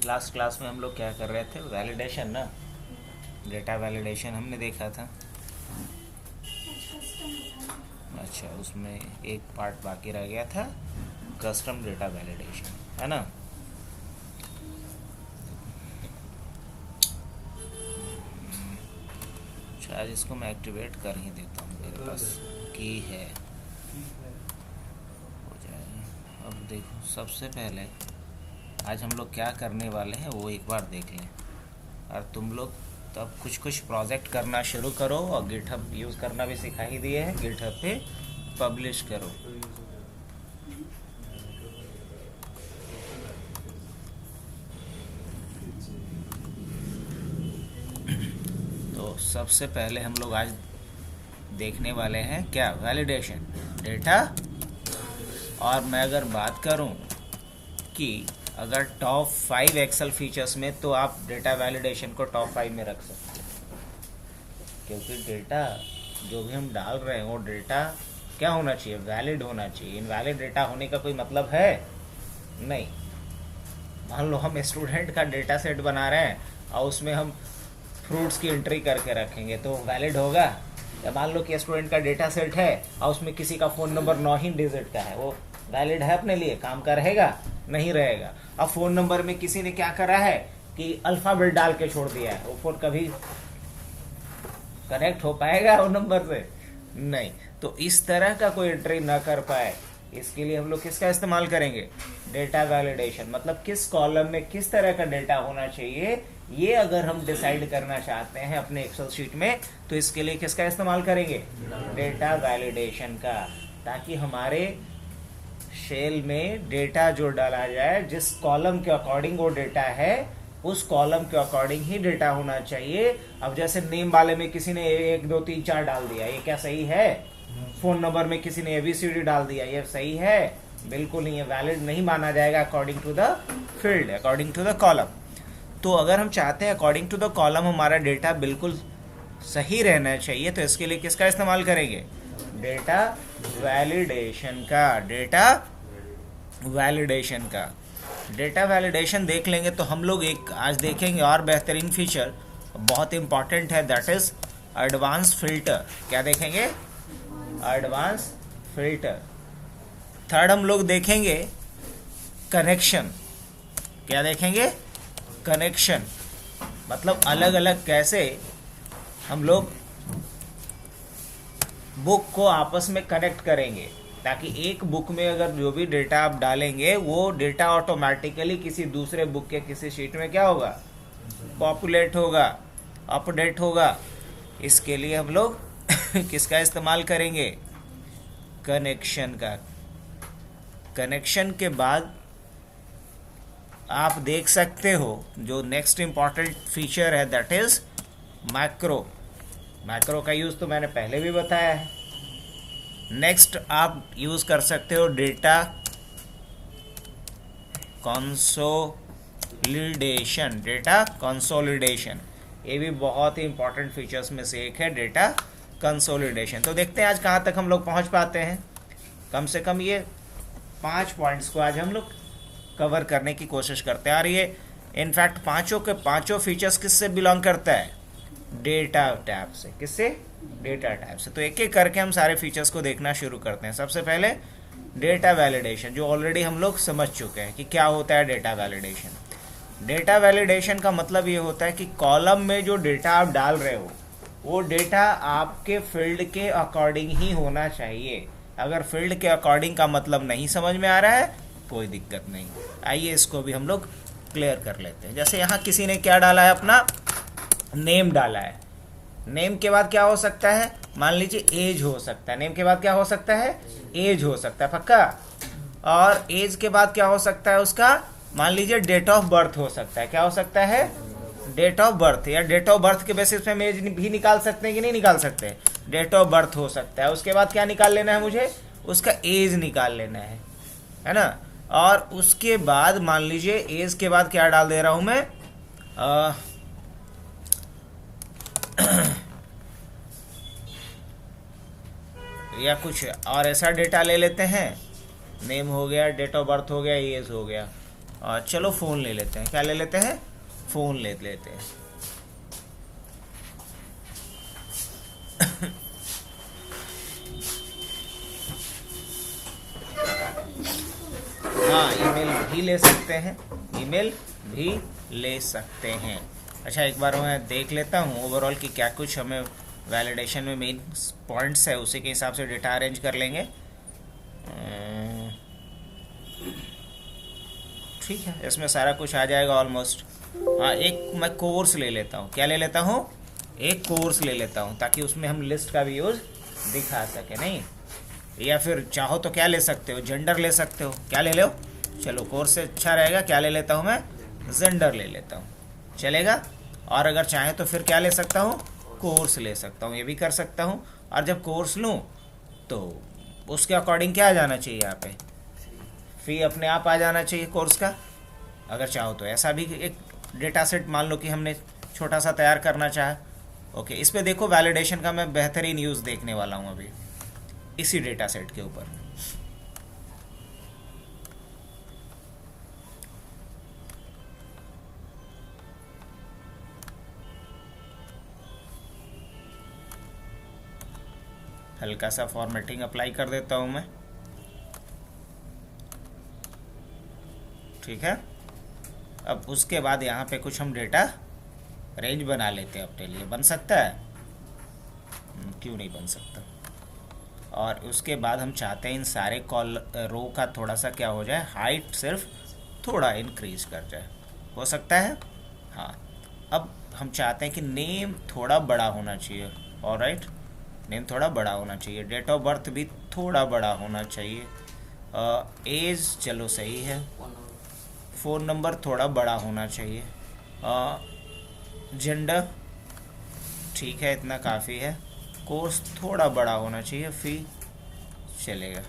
Last class में हम लोग क्या कर रहे थे, वैलिडेशन ना, डेटा वैलिडेशन हमने देखा था। अच्छा, उसमें एक पार्ट बाकी रह गया था, कस्टम डेटा वैलिडेशन, है ना। अच्छा, आज इसको मैं एक्टिवेट कर ही देता हूँ, मेरे पास की है, हो जाएगा। अब देखो, सबसे पहले आज हम लोग क्या करने वाले हैं वो एक बार देख लें, और तुम लोग तब कुछ कुछ प्रोजेक्ट करना शुरू करो, और गिटहब यूज़ करना भी सिखा ही दिए हैं, गिटहब पे पब्लिश करो। तो सबसे पहले हम लोग आज देखने वाले हैं क्या, वैलिडेशन डेटा। और मैं अगर बात करूं कि अगर टॉप 5 एक्सेल फीचर्स में, तो आप डेटा वैलिडेशन को टॉप 5 में रख सकते हैं, क्योंकि डेटा जो भी हम डाल रहे हैं वो डेटा क्या होना चाहिए, वैलिड होना चाहिए। इनवैलिड डेटा होने का कोई मतलब है नहीं। मान लो हम स्टूडेंट का डेटा सेट बना रहे हैं और उसमें हम फ्रूट्स की एंट्री करके रखेंगे, तो वैलिड होगा? या मान लो कि स्टूडेंट का डेटा सेट है और उसमें किसी का फ़ोन नंबर 9 ही डिजिट का है, वो वैलिड है अपने लिए? काम का रहेगा? नहीं रहेगा। अब फ़ोन नंबर में किसी ने क्या करा है कि अल्फ़ाबेट डाल के छोड़ दिया है, वो फ़ोन कभी कनेक्ट हो पाएगा वो नंबर से? नहीं। तो इस तरह का कोई एंट्री ना कर पाए, इसके लिए हम लोग किसका इस्तेमाल करेंगे, डेटा वैलिडेशन। मतलब किस कॉलम में किस तरह का डेटा होना चाहिए, ये अगर हम डिसाइड करना चाहते हैं अपने एक्सेल शीट में, तो इसके लिए किसका इस्तेमाल करेंगे, डेटा वैलिडेशन का, ताकि हमारे शेल में डेटा जो डाला जाए, जिस कॉलम के अकॉर्डिंग वो डेटा है, उस कॉलम के अकॉर्डिंग ही डेटा होना चाहिए। अब जैसे नेम वाले में किसी ने 1 2 3 4 डाल दिया, ये क्या सही है? फोन नंबर में किसी ने ABCD डाल दिया, ये सही है? बिल्कुल नहीं, है वैलिड नहीं माना जाएगा according to the field, according to the column. तो अगर हम चाहते हैं अकॉर्डिंग टू द कॉलम हमारा डेटा बिल्कुल सही रहना चाहिए, तो इसके लिए किसका इस्तेमाल करेंगे, डेटा वैलिडेशन का। डेटा वैलिडेशन का, डेटा वैलिडेशन देख लेंगे तो हम लोग एक आज देखेंगे और बेहतरीन फीचर, बहुत इंपॉर्टेंट है, दैट इज एडवांस फिल्टर। क्या देखेंगे, एडवांस फिल्टर। थर्ड हम लोग देखेंगे कनेक्शन। क्या देखेंगे, कनेक्शन। मतलब अलग अलग कैसे हम लोग बुक को आपस में कनेक्ट करेंगे, ताकि एक बुक में अगर जो भी डेटा आप डालेंगे, वो डेटा ऑटोमेटिकली किसी दूसरे बुक के किसी शीट में क्या होगा, पॉपुलेट होगा, अपडेट होगा। इसके लिए हम लोग किसका इस्तेमाल करेंगे, कनेक्शन का। कनेक्शन के बाद आप देख सकते हो जो नेक्स्ट इंपॉर्टेंट फीचर है, दैट इज मैक्रो। मैक्रो का यूज़ तो मैंने पहले भी बताया है। नेक्स्ट आप यूज़ कर सकते हो डेटा कंसोलिडेशन। डेटा कंसोलिडेशन, ये भी बहुत ही इंपॉर्टेंट फीचर्स में से एक है, डेटा कंसोलिडेशन। तो देखते हैं आज कहाँ तक हम लोग पहुँच पाते हैं। कम से कम ये 5 पॉइंट्स को आज हम लोग कवर करने की कोशिश करते हैं, और ये इनफैक्ट पांचों के पांचों फीचर्स किससे बिलोंग करता है, डेटा टाइप से। किससे, डेटा टाइप से। तो एक एक करके हम सारे फीचर्स को देखना शुरू करते हैं। सबसे पहले डेटा वैलिडेशन, जो ऑलरेडी हम लोग समझ चुके हैं कि क्या होता है डेटा वैलिडेशन। डेटा वैलिडेशन का मतलब ये होता है कि कॉलम में जो डेटा आप डाल रहे हो, वो डेटा आपके फील्ड के अकॉर्डिंग ही होना चाहिए। अगर फील्ड के अकॉर्डिंग का मतलब नहीं समझ में आ रहा है, कोई दिक्कत नहीं। आइए इसको भी हम लोग क्लियर कर लेते हैं। जैसे यहाँ किसी ने क्या डाला है, अपना नेम डाला है। नेम के बाद क्या हो सकता है, मान लीजिए एज हो सकता है। नेम के बाद क्या हो सकता है, एज हो सकता है, पक्का। और एज के बाद क्या हो सकता है उसका, मान लीजिए डेट ऑफ बर्थ हो सकता है। क्या हो सकता है, डेट ऑफ बर्थ। या डेट ऑफ बर्थ के बेसिस पे हम एज भी निकाल सकते हैं कि नहीं निकाल सकते, डेट ऑफ बर्थ हो सकता है। उसके बाद क्या निकाल लेना है मुझे, उसका एज निकाल लेना है ना। और उसके बाद मान लीजिए एज के बाद क्या डाल दे रहा हूं मैं, या कुछ और ऐसा डेटा ले लेते हैं, नेम हो गया, डेट ऑफ बर्थ हो गया, एज हो गया। चलो फ़ोन ले लेते हैं, क्या ले लेते हैं, फ़ोन ले लेते हैं। हाँ, ईमेल भी ले सकते हैं, ईमेल भी ले सकते हैं। अच्छा, एक बार मैं देख लेता हूँ ओवरऑल कि क्या कुछ हमें वैलिडेशन में मेन पॉइंट्स है, उसी के हिसाब से डेटा अरेंज कर लेंगे। ठीक है, इसमें सारा कुछ आ जाएगा ऑलमोस्ट। हाँ, एक मैं कोर्स ले लेता हूँ, क्या ले लेता हूँ, एक कोर्स ले लेता हूँ, ताकि उसमें हम लिस्ट का भी यूज़ दिखा सके। नहीं, या फिर चाहो तो क्या ले सकते हो, जेंडर ले सकते हो, क्या ले लो, चलो कोर्स से अच्छा रहेगा, क्या ले लेता हूँ मैं, जेंडर ले लेता हूँ, चलेगा। और अगर चाहे तो फिर क्या ले सकता हूँ, कोर्स ले सकता हूँ, ये भी कर सकता हूँ। और जब कोर्स लूँ तो उसके अकॉर्डिंग क्या आ जाना चाहिए, यहाँ पे फी अपने आप आ जाना चाहिए कोर्स का। अगर चाहो तो ऐसा भी एक डेटा सेट मान लो कि हमने छोटा सा तैयार करना चाहा। ओके, इस पे देखो वैलिडेशन का मैं बेहतरीन यूज़ देखने वाला हूँ अभी इसी डेटा सेट के ऊपर। हल्का सा फॉर्मेटिंग अप्लाई कर देता हूँ मैं, ठीक है। अब उसके बाद यहाँ पे कुछ हम डेटा रेंज बना लेते हैं अपने लिए, बन सकता है, क्यों नहीं बन सकता। और उसके बाद हम चाहते हैं इन सारे रो का थोड़ा सा क्या हो जाए, हाइट सिर्फ थोड़ा इंक्रीज कर जाए, हो सकता है। हाँ, अब हम चाहते हैं कि नेम थोड़ा बड़ा होना चाहिए, ऑलराइट, नेम थोड़ा बड़ा होना चाहिए, डेट ऑफ बर्थ भी थोड़ा बड़ा होना चाहिए, एज चलो सही है, फ़ोन नंबर थोड़ा बड़ा होना चाहिए, जेंडर ठीक है, इतना काफ़ी है, कोर्स थोड़ा बड़ा होना चाहिए, फ़ी चलेगा।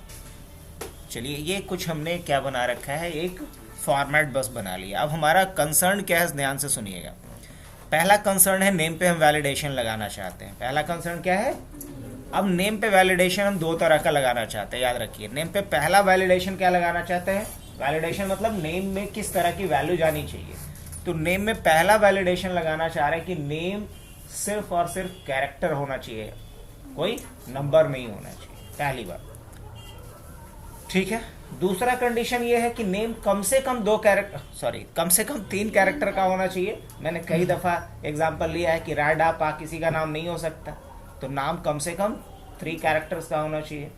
चलिए, ये कुछ हमने क्या बना रखा है, एक फॉर्मेट बस बना लिया। अब हमारा कंसर्न क्या है, ध्यान से सुनिएगा। पहला कंसर्न है नेम पे हम वैलिडेशन लगाना चाहते हैं। पहला कंसर्न क्या है, अब नेम पे वैलिडेशन हम दो तरह का लगाना चाहते हैं, याद रखिए। नेम पे पहला वैलिडेशन क्या लगाना चाहते हैं, वैलिडेशन मतलब नेम में किस तरह की वैल्यू जानी चाहिए। तो नेम में पहला वैलिडेशन लगाना चाह रहे हैं कि नेम सिर्फ और सिर्फ कैरेक्टर होना चाहिए, कोई नंबर नहीं होना चाहिए, पहली बार, ठीक है। दूसरा कंडीशन ये है कि नेम कम से कम कम से कम 3 कैरेक्टर का होना चाहिए। मैंने कई दफ़ा एग्जांपल लिया है कि राडा पा किसी का नाम नहीं हो सकता, तो नाम कम से कम 3 कैरेक्टर्स का होना चाहिए।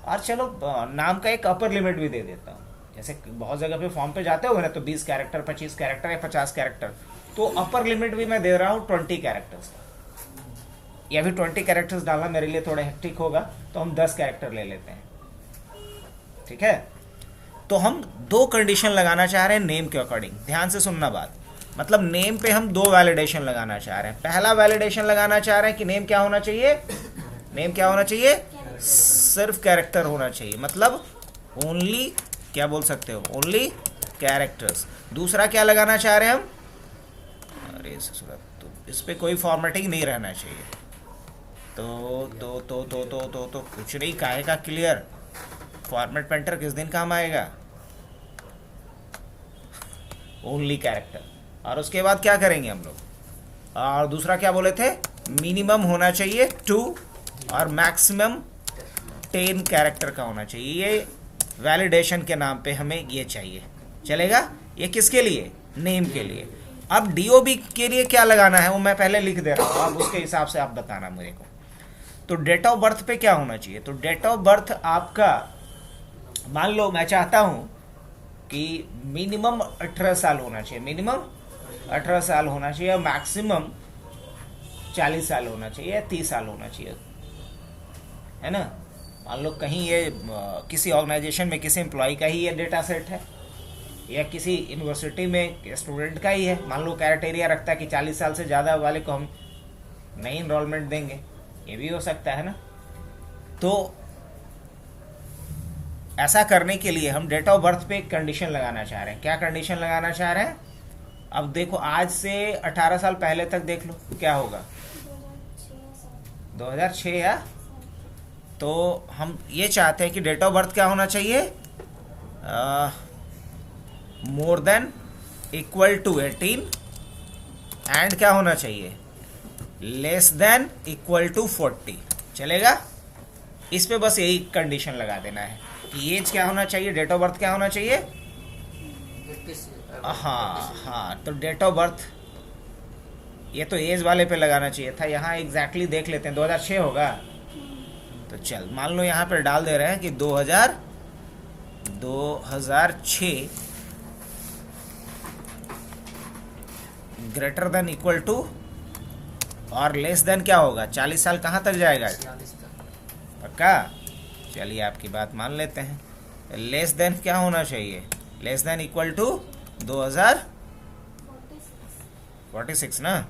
और चलो नाम का एक अपर लिमिट भी दे देता हूँ, जैसे बहुत जगह पे फॉर्म पे जाते हो ना, तो 20 कैरेक्टर, 25 कैरेक्टर या 50 कैरेक्टर, तो अपर लिमिट भी मैं दे रहा हूँ 20 कैरेक्टर्स का। या फिर 20 कैरेक्टर्स डालना मेरे लिए थोड़ा हेक्टिक होगा, तो हम 10 कैरेक्टर ले लेते हैं, ठीक है। तो हम 2 कंडीशन लगाना चाह रहे हैं नेम के अकॉर्डिंग, ध्यान से सुनना बात। मतलब नेम पे हम 2 वैलिडेशन लगाना चाह रहे हैं। पहला वैलिडेशन लगाना चाह रहे हैं कि नेम क्या होना चाहिए, नेम क्या होना चाहिए, सिर्फ कैरेक्टर होना चाहिए, मतलब ओनली, क्या बोल सकते हो, ओनली कैरेक्टर्स। दूसरा क्या लगाना चाह रहे हैं हम, अरे तो इस पे कोई फॉर्मेटिंग नहीं रहना चाहिए। तो कुछ नहीं, काहे का क्लियर, फॉर्मेट पेंटर किस दिन काम आएगा, ओनली कैरेक्टर। और उसके बाद क्या करेंगे हम लोग, और दूसरा क्या बोले थे, मिनिमम होना चाहिए 2 और मैक्सिमम 10 कैरेक्टर का होना चाहिए। ये वैलिडेशन के नाम पे हमें ये चाहिए, चलेगा। ये किसके लिए, नेम के लिए। अब डीओबी के लिए क्या लगाना है वो मैं पहले लिख दे रहा हूँ, आप उसके हिसाब से आप बताना मेरे को। तो डेट ऑफ बर्थ पे क्या होना चाहिए, तो डेट ऑफ बर्थ आपका, मान लो मैं चाहता हूँ कि मिनिमम 18 साल होना चाहिए, मिनिमम 18 साल होना चाहिए, मैक्सिमम 40 साल होना चाहिए, 30 साल होना चाहिए, है ना। मान लो कहीं ये किसी ऑर्गेनाइजेशन में किसी एम्प्लॉय का ही ये डेटा सेट है, या किसी यूनिवर्सिटी में स्टूडेंट का ही है, मान लो क्राइटेरिया रखता है कि 40 साल से ज़्यादा वाले को हम नहीं इनरोलमेंट देंगे, ये भी हो सकता है ना। तो ऐसा करने के लिए हम डेट ऑफ बर्थ पे एक कंडीशन लगाना चाह रहे हैं। क्या कंडीशन लगाना चाह रहे हैं, अब देखो आज से 18 साल पहले तक देख लो क्या होगा, 2006 या, तो हम ये चाहते हैं कि डेट ऑफ बर्थ क्या होना चाहिए, more than equal to 18 and क्या होना चाहिए, लेस देन इक्वल टू 40। चलेगा? इस पे बस यही कंडीशन लगा देना है कि एज क्या होना चाहिए, डेट ऑफ बर्थ क्या होना चाहिए। हाँ हाँ, तो डेट ऑफ बर्थ ये तो एज वाले पे लगाना चाहिए था, यहाँ एग्जैक्टली देख लेते हैं 2006 होगा। तो चल मान लो यहाँ पर डाल दे रहे हैं कि 2006 ग्रेटर देन इक्वल टू और लेस देन क्या होगा, 40 साल कहाँ तक जाएगा, पक्का? चलिए आपकी बात मान लेते हैं। लेस देन क्या होना चाहिए, लेस देन इक्वल टू 2046 ना।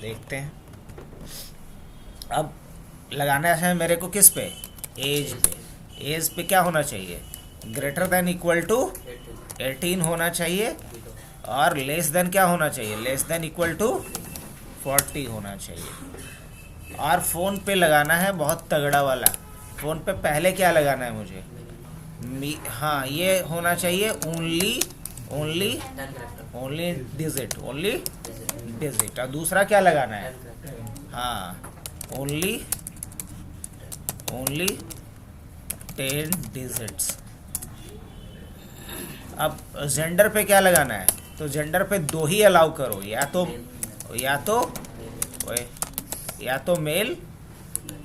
देखते हैं अब लगाना है मेरे को किस पे, एज पे। एज पे क्या होना चाहिए, ग्रेटर देन इक्वल टू 18 होना चाहिए और लेस देन क्या होना चाहिए, लेस देन इक्वल टू 40 होना चाहिए। और फ़ोन पे लगाना है बहुत तगड़ा वाला। फ़ोन पे पहले क्या लगाना है मुझे, हाँ ये होना चाहिए ओनली डिजिट, ओनली डिजिट। और दूसरा क्या लगाना है, हाँ ओनली 10 डिजिट्स। अब जेंडर पे क्या लगाना है, तो जेंडर पे 2 ही अलाउ करो, या तो मेल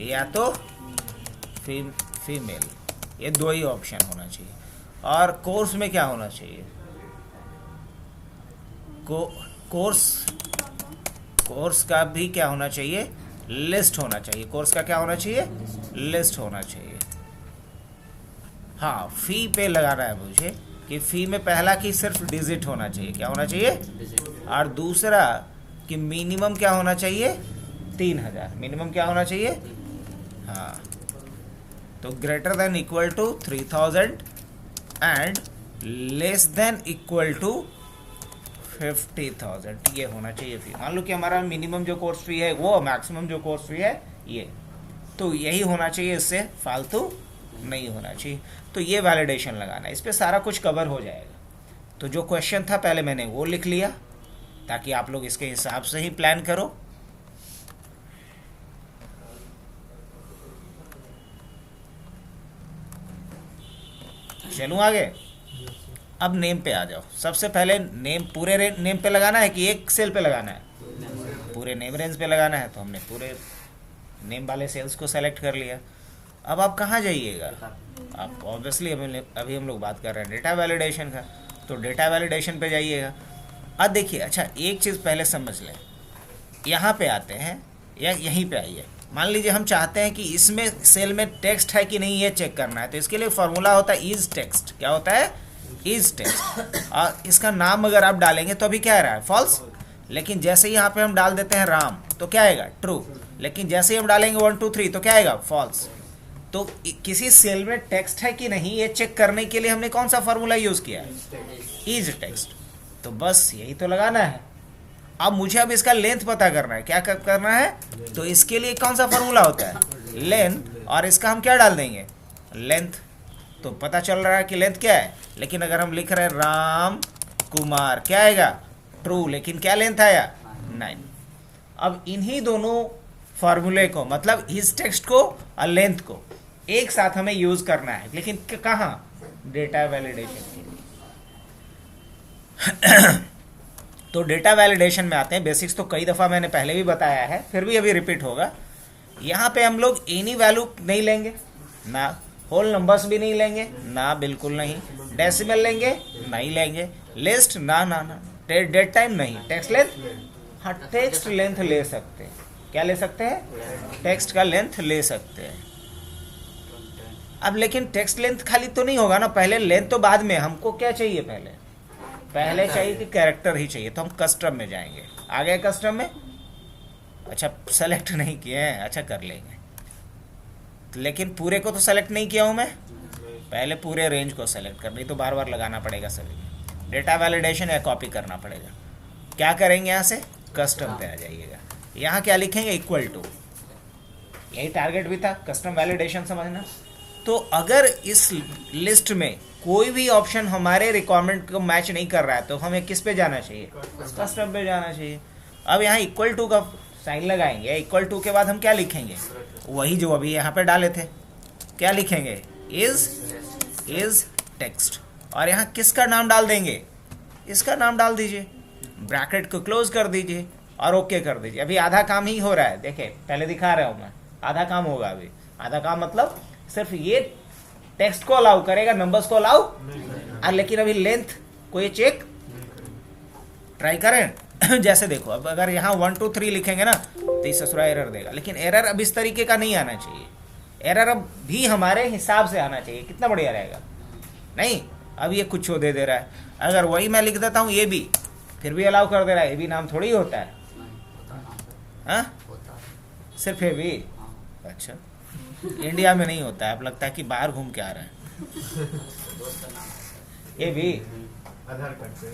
या तो फीमेल, ये 2 ही ऑप्शन होना चाहिए। और कोर्स में क्या होना चाहिए, कोर्स का भी क्या होना चाहिए, लिस्ट होना चाहिए। कोर्स का क्या होना चाहिए, लिस्ट होना चाहिए। हाँ फी पे लगाना है मुझे कि फी में पहला की सिर्फ डिजिट होना चाहिए, क्या होना चाहिए, और दूसरा कि मिनिमम क्या होना चाहिए, 3000 मिनिमम क्या होना चाहिए। हाँ तो greater than equal to 3000 and less than equal to 50,000, ये होना चाहिए फी। मान लो कि हमारा मिनिमम जो कोर्स फी है वो, मैक्सिमम जो कोर्स फी है ये, तो यही होना चाहिए, इससे फालतू नहीं होना चाहिए। तो ये वैलिडेशन लगाना है, इस पर सारा कुछ कवर हो जाएगा। तो जो क्वेश्चन था पहले मैंने वो लिख लिया ताकि आप लोग इसके हिसाब से ही प्लान करो। चलूँ आगे। अब नेम पे आ जाओ। सबसे पहले नेम पूरे नेम पे लगाना है कि एक सेल पे लगाना है, पूरे नेम रेंज पे लगाना है। तो हमने पूरे नेम वाले सेल्स को सेलेक्ट कर लिया। अब आप कहाँ जाइएगा, आप ऑब्वियसली अभी हम लोग बात कर रहे हैं डेटा वैलिडेशन का, तो डेटा वैलिडेशन पे जाइएगा। अब देखिए, अच्छा एक चीज़ पहले समझ लें, यहाँ पे आते हैं या यहीं पे आइए। मान लीजिए हम चाहते हैं कि इसमें सेल में टेक्स्ट है कि नहीं ये चेक करना है, तो इसके लिए फॉर्मूला होता है इज टेक्स्ट। क्या होता है, इज टेक्स्ट। और इसका नाम अगर आप डालेंगे तो अभी क्या आ रहा है, फॉल्स। लेकिन जैसे ही यहाँ पे हम डाल देते हैं राम तो क्या आएगा, ट्रू। लेकिन जैसे ही हम डालेंगे 1 2 3 तो क्या आएगा, फॉल्स। तो किसी सेल में टेक्स्ट है कि नहीं ये चेक करने के लिए हमने कौन सा फॉर्मूला यूज़ किया है, इज टेक्स्ट। तो बस यही तो लगाना है। अब मुझे अब इसका लेंथ पता करना है, क्या करना है, तो इसके लिए कौन सा फॉर्मूला होता है, लेंथ। और इसका हम क्या डाल देंगे, लेंथ। तो पता चल रहा है कि लेंथ क्या है। लेकिन अगर हम लिख रहे हैं राम कुमार, क्या आएगा, ट्रू। लेकिन क्या लेंथ आया, 9। अब इन्हीं दोनों फॉर्मूले को, मतलब इस टेक्स्ट को और लेंथ को एक साथ हमें यूज करना है। लेकिन कहाँ, डेटा वैलिडेशन के लिए। तो डेटा वैलिडेशन में आते हैं। बेसिक्स तो कई दफ़ा मैंने पहले भी बताया है, फिर भी अभी रिपीट होगा। यहाँ पे हम लोग एनी वैल्यू नहीं लेंगे ना, होल नंबर्स भी नहीं लेंगे ना, बिल्कुल नहीं। डेसिमल लेंगे नहीं लेंगे, लिस्ट ना ना ना, डेट टाइम नहीं, टेक्स्ट लेंथ, हाँ टेक्स्ट लेंथ ले सकते हैं। क्या ले सकते हैं, टेक्स्ट का लेंथ ले सकते हैं। अब लेकिन टेक्स्ट लेंथ खाली तो नहीं होगा ना, पहले लेंथ तो बाद में। हमको क्या चाहिए, पहले चाहिए कि कैरेक्टर ही चाहिए। तो हम कस्टम में जाएंगे। आ गए कस्टम में, अच्छा सेलेक्ट नहीं किए हैं, अच्छा कर लेंगे। लेकिन पूरे को तो सेलेक्ट नहीं किया हूँ मैं, पहले पूरे रेंज को सेलेक्ट कर, नहीं तो बार बार लगाना पड़ेगा सभी। डेटा वैलिडेशन या कॉपी करना पड़ेगा। क्या करेंगे, यहाँ से कस्टम पे आ जाइएगा। यहाँ क्या लिखेंगे, इक्वल टू। यही टारगेट भी था, कस्टम वैलिडेशन समझना। तो अगर इस लिस्ट में कोई भी ऑप्शन हमारे रिक्वायरमेंट को मैच नहीं कर रहा है तो हमें किस पे जाना चाहिए, कस्टम पे जाना चाहिए। अब यहाँ इक्वल टू का साइन लगाएंगे, इक्वल टू के बाद हम क्या लिखेंगे, वही जो अभी यहाँ पे डाले थे, क्या लिखेंगे, इज टेक्स्ट, और यहाँ किसका नाम डाल देंगे, इसका नाम डाल दीजिए, ब्रैकेट को क्लोज कर दीजिए और ओके कर दीजिए। अभी आधा काम ही हो रहा है, देखे पहले दिखा रहा हूँ मैं, आधा काम होगा अभी। आधा काम मतलब सिर्फ ये टेक्स्ट को अलाउ करेगा, नंबर्स को अलाउ, और लेकिन अभी लेंथ को ये चेक ट्राई करें। जैसे देखो अब अगर यहाँ 1 2 3 लिखेंगे ना तो ये ससुरा एरर देगा, लेकिन एरर अब इस तरीके का नहीं आना चाहिए, एरर अब भी हमारे हिसाब से आना चाहिए। कितना बढ़िया रहेगा, नहीं अब ये कुछ दे रहा है, अगर वही मैं लिख देता हूँ ये भी, फिर भी अलाउ कर दे रहा है, ये भी नाम थोड़ी होता है, हाँ सिर्फ ये भी, अच्छा इंडिया में नहीं होता है, अब लगता है कि बाहर घूम के आ रहे हैं। ये भी आधार कार्ड पे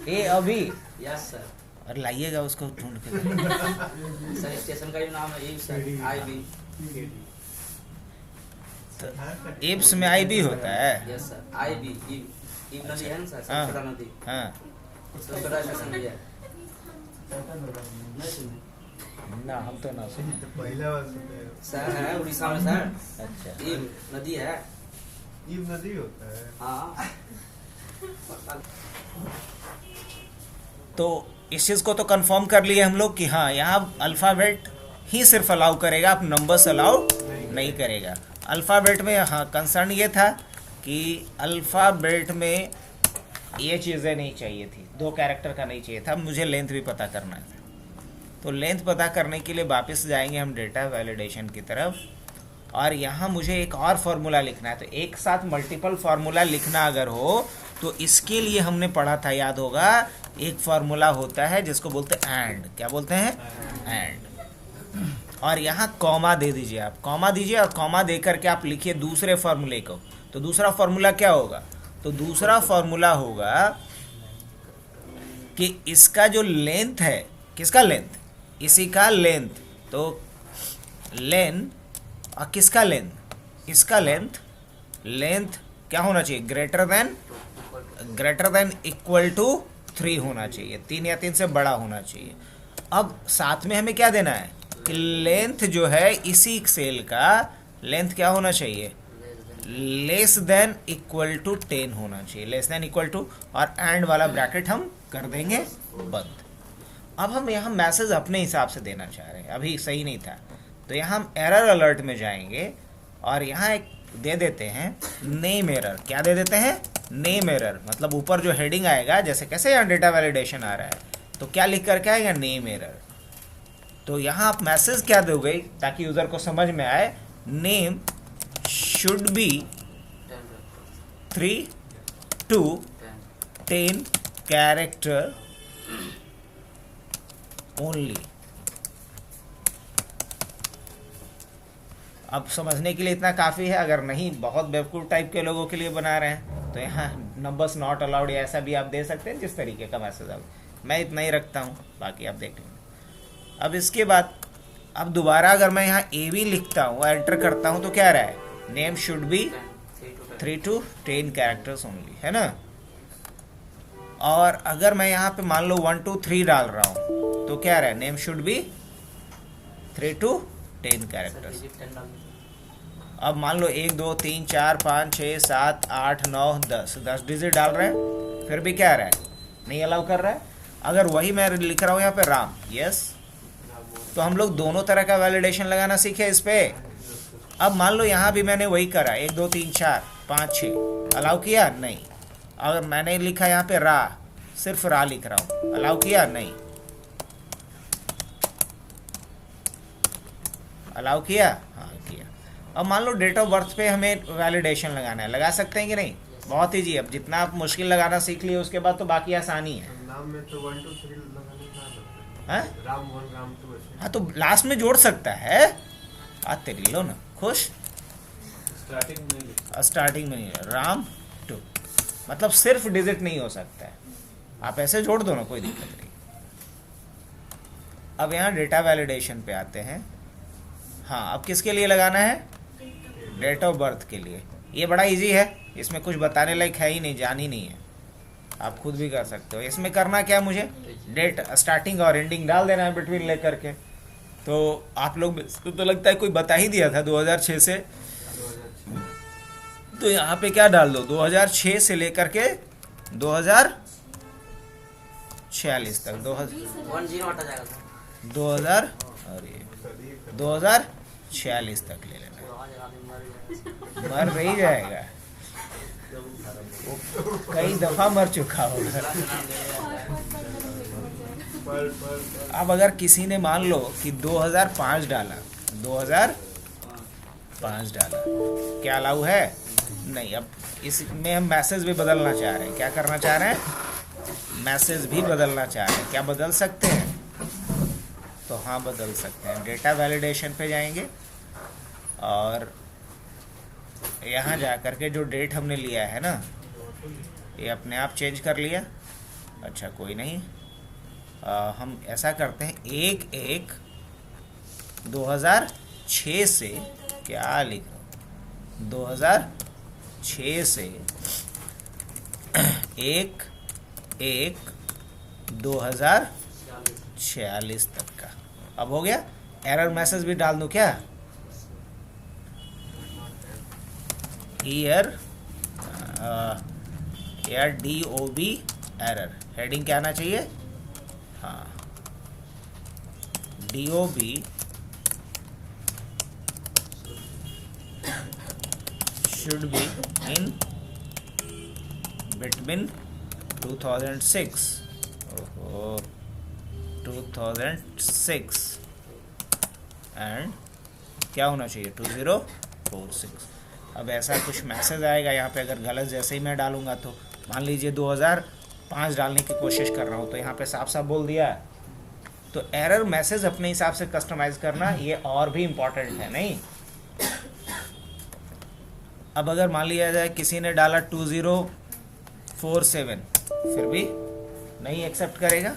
ये अभी, यस सर, और लाइएगा उसको ढूंढ के। सर स्टेशन का भी नाम है यही सर, आईबी। तो एप्स में आई भी होता है, यस सर, आईबी, ईब नदी है ना सर, हाँ। छोटा नदी, हाँ उसका छोटा स्टेशन भी है। नहीं सुने ना, हम तो ना सुने। तो पहला बार सुने हो। सर है उड़ीसा में सर, अच्छा ईब नदी है, ईब नदी होता है। हाँ। तो इस चीज़ को तो कंफर्म कर लिए हम लोग कि हाँ यहाँ अल्फ़ाबेट ही सिर्फ अलाउ करेगा, आप नंबर्स अलाउ नहीं करेगा। अल्फ़ाबेट में हाँ कंसर्न ये था कि अल्फ़ाबेट में ये चीज़ें नहीं चाहिए थी, 2 कैरेक्टर का नहीं चाहिए था, मुझे लेंथ भी पता करना है। तो लेंथ पता करने के लिए वापस जाएंगे हम डेटा वैलिडेशन की तरफ, और यहाँ मुझे एक और फार्मूला लिखना है। तो एक साथ मल्टीपल फार्मूला लिखना अगर हो तो इसके लिए हमने पढ़ा था, याद होगा, एक फार्मूला होता है जिसको बोलते हैं एंड, क्या बोलते हैं, एंड। और यहाँ कॉमा दे दीजिए, आप कॉमा दीजिए और कॉमा दे करके आप लिखिए दूसरे फार्मूले को। तो दूसरा फार्मूला क्या होगा, तो दूसरा फार्मूला होगा कि इसका जो लेंथ है, किसका लेंथ, इसी का लेंथ, तो लेंथ और किसका लेंथ, इसका लेंथ, लेंथ क्या होना चाहिए, ग्रेटर देन इक्वल टू 3 होना चाहिए, 3 या 3 से बड़ा होना चाहिए। अब साथ में हमें क्या देना है कि लेंथ जो है इसी सेल का लेंथ क्या होना चाहिए, लेस देन इक्वल टू 10 होना चाहिए, लेस देन इक्वल टू, और एंड वाला ब्रैकेट हम कर देंगे बंद। अब हम यहाँ मैसेज अपने हिसाब से देना चाह रहे हैं, अभी सही नहीं था, तो यहाँ हम एरर अलर्ट में जाएंगे और यहाँ एक दे देते हैं नेम एरर। क्या दे देते हैं, नेम एरर, मतलब ऊपर जो हेडिंग आएगा, जैसे कैसे यहाँ डेटा वैलिडेशन आ रहा है, तो क्या लिख करके आएगा, नेम एरर। तो यहाँ आप मैसेज क्या दोगे ताकि यूज़र को समझ में आए, name should be 3 to 10 character only. अब समझने के लिए इतना काफ़ी है, अगर नहीं बहुत बेवकूफ़ टाइप के लोगों के लिए बना रहे हैं तो यहाँ नंबर्स नॉट अलाउड या ऐसा भी आप दे सकते हैं, जिस तरीके का मैसेज आप, मैं इतना ही रखता हूँ, बाकी आप देख लेंगे। अब इसके बाद अब दोबारा अगर मैं यहाँ ए बी लिखता हूँ, एंटर करता हूँ, तो क्या रहा है, name should be 3 to 10 characters only, है ना। और अगर मैं यहाँ पे मान लो 1 2 3 डाल रहा हूँ तो क्या रहा है, name should be 3 to 10 characters. अब मान लो 1 2 3 4 5 6 7 8 9 10 डिजिट डाल रहे हैं, फिर भी क्या रहा है, नहीं अलाउ कर रहा है। अगर वही मैं लिख रहा हूँ यहाँ पे राम, यस, तो हम लोग दोनों तरह का वैलिडेशन लगाना सीखे इस पे। अब मान लो यहाँ भी मैंने वही करा, 1 2 3 4 5 6 अलाउ किया, नहीं। अगर मैंने लिखा यहाँ पे रा, सिर्फ रा लिख रहा हूँ, अलाउ किया, नहीं। अलाउ किया, हाँ किया। अब मान लो डेट ऑफ बर्थ पे हमें वैलिडेशन लगाना है, लगा सकते हैं कि नहीं, बहुत ही जी। अब जितना आप मुश्किल लगाना सीख लिए उसके बाद तो बाकी आसानी है। नाम में तो 1 2 3 लगाने का लगता हाँ? है, राम 1 राम 2 ऐसे। हाँ तो लास्ट में जोड़ सकता है, आज तेरी लो ना खुश, स्टार्टिंग में नहीं, राम 2, मतलब सिर्फ डिजिट नहीं हो सकता है, आप ऐसे जोड़ दो ना, कोई दिक्कत नहीं। अब यहाँ डेटा वैलिडेशन पे आते हैं। हाँ अब किसके लिए लगाना है, डेट ऑफ बर्थ के लिए। ये बड़ा इजी है, इसमें कुछ बताने लायक है ही नहीं, जान ही नहीं है, आप खुद भी कर सकते हो। इसमें करना क्या, मुझे डेट स्टार्टिंग और एंडिंग डाल देना है बिटवीन लेकर के। तो आप लोग तो लगता है कोई बता ही दिया था 2006 से, तो यहाँ पे क्या डाल दो 2006 से लेकर के 2046 तक, 10 हटा जाएगा सर। 2046 तक ले लेना, मर नहीं जाएगा, वो कई दफा मर चुका होगा। अब अगर किसी ने मान लो कि 2005 डाला, 2005 डाला, क्या अलाउ है? नहीं। अब इसमें हम मैसेज भी बदलना चाह रहे हैं, क्या करना चाह रहे हैं? मैसेज भी बदलना चाह रहे हैं, क्या बदल सकते हैं? तो हाँ बदल सकते हैं। डेटा वैलिडेशन पे जाएंगे और यहाँ जा कर के जो डेट हमने लिया है ना, ये अपने आप चेंज कर लिया। अच्छा कोई नहीं, हम ऐसा करते हैं 1/1/2006 से, क्या लिख रहा हूँ, 2006 से 1/1/2046 तक का। अब हो गया। एरर मैसेज भी डाल दूं क्या? ईयर DOB एरर, हेडिंग क्या आना चाहिए? हाँ DOB should be in between 2006 2006 and क्या होना चाहिए 2046। अब ऐसा कुछ मैसेज आएगा यहाँ पे, अगर गलत जैसे ही मैं डालूंगा तो मान लीजिए 2005 डालने की कोशिश कर रहा हूँ, तो यहाँ पे साफ साफ बोल दिया। तो एरर मैसेज अपने हिसाब से कस्टमाइज करना ये और भी इम्पोर्टेंट है, नहीं? अब अगर मान लिया जाए किसी ने डाला 2047, फिर भी नहीं एक्सेप्ट करेगा,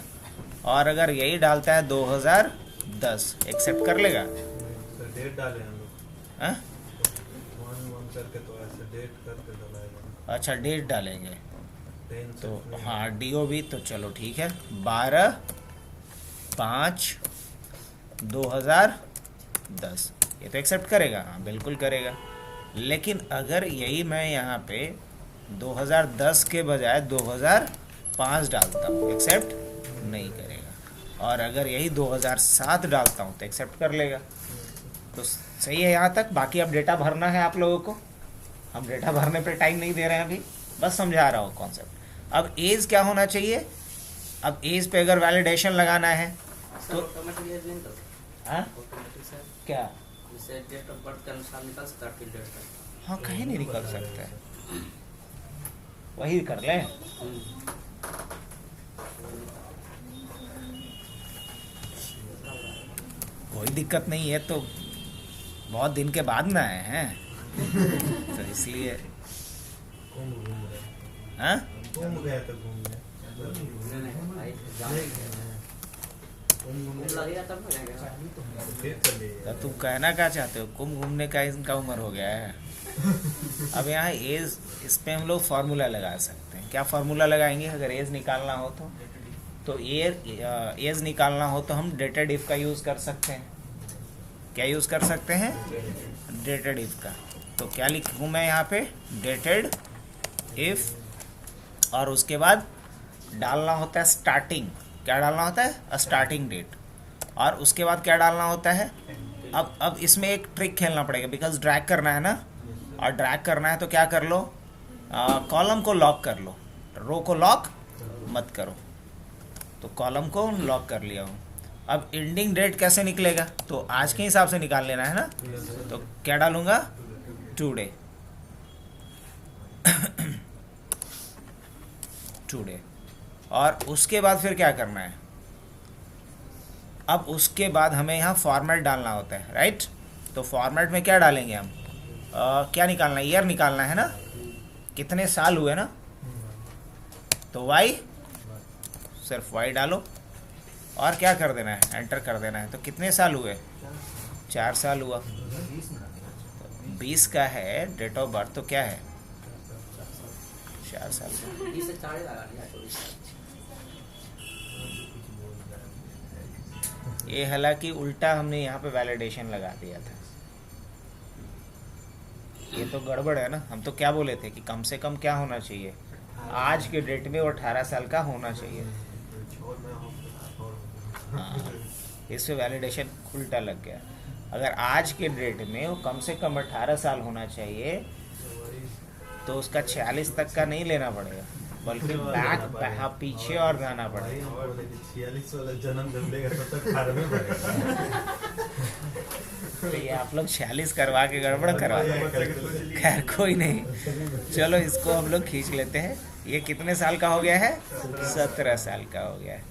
और अगर यही डालता है 2010 एक्सेप्ट कर लेगा। सर डेट डाले हम लोग, हाँ? वन करके तो ऐसे डेट करके डालेगा। अच्छा डेट डालेंगे 10 तो से हाँ DOB, तो चलो ठीक है 12/5/2010, ये तो एक्सेप्ट करेगा, हाँ बिल्कुल करेगा। लेकिन अगर यही मैं यहाँ पे 2010 के बजाय 2005 डालता हूँ, एक्सेप्ट नहीं करेगा। और अगर यही 2007 डालता हूँ तो एक्सेप्ट कर लेगा। तो सही है यहाँ तक। बाकी अब डेटा भरना है आप लोगों को, हम डेटा भरने पे टाइम नहीं दे रहे हैं अभी, बस समझा रहा हूँ कॉन्सेप्ट। अब एज क्या होना चाहिए? अब एज पे अगर वैलिडेशन लगाना है सर तो ऑटोमेटिक एज नहीं कर हाँ ऑटोमेटिक सर, क्या? जैसे डेट ऑफ बर्थ के अनुसार निकल सकता है फिर डेट तक। हाँ कहीं नहीं निकल सकता है, वही कर लें। कोई दिक्कत नहीं है, तो बहुत दिन के बाद ना आए हैं तो इसलिए। कुंभ घूम रहे, हाँ कुंभ गए तो घूमने, लगेगा तब लगेगा। फिर चलिए। तो तुम कहना क्या चाहते हो? कुंभ घूमने का इनका उम्र हो गया है। अब यहाँ एज, इस पे हम लोग फार्मूला लगा सकते हैं। क्या फार्मूला लगाएंगे? अगर एज निकालना हो तो एज निकालना हो तो हम डेटेड इफ का यूज़ कर सकते हैं। क्या यूज़ कर सकते हैं? डेटेड इफ का। तो क्या लिखूँ मैं यहाँ पे? डेटेड इफ, और उसके बाद डालना होता है स्टार्टिंग। क्या डालना होता है? Starting date. और उसके बाद क्या डालना होता है? अब इसमें एक ट्रिक खेलना पड़ेगा, बिकॉज ड्रैग करना है ना, और ड्रैग करना है तो क्या कर लो, कॉलम को लॉक कर लो, रो को लॉक मत करो। तो कॉलम को लॉक कर लिया हूँ। अब एंडिंग डेट कैसे निकलेगा? तो आज के हिसाब से निकाल लेना है ना। तो क्या डालूंगा? Today today. और उसके बाद फिर क्या करना है? अब उसके बाद हमें यहाँ फॉर्मेट डालना होता है, राइट? तो फॉर्मेट में क्या डालेंगे हम? क्या निकालना है? ईयर निकालना है ना, कितने साल हुए ना। तो वाई, सिर्फ वाई डालो और क्या कर देना है? एंटर कर देना है। तो कितने साल हुए? 4 साल हुआ। 20 का है डेट ऑफ बर्थ तो क्या है 4 साल का। 20 से 4 ही लगा लिया 24 ये हालांकि उल्टा हमने यहाँ पे वैलिडेशन लगा दिया था, ये तो गड़बड़ है ना। हम तो क्या बोले थे कि कम से कम क्या होना चाहिए, आज के डेट में वो 18 साल का होना चाहिए। हाँ, इससे वैलिडेशन उल्टा लग गया। अगर आज के डेट में वो कम से कम 18 साल होना चाहिए तो उसका 46 तक का नहीं लेना पड़ेगा, बल्कि बैक पीछे और जाना पड़ेगा। 46 वाला जन्म जब लेगा तब तक 18 में पड़ेगा। तो ये आप लोग 46 करवा के गड़बड़ करवा दें। खैर कोई नहीं, चलो इसको हम लोग खींच लेते हैं। ये कितने साल का हो गया है 17 साल का हो गया है,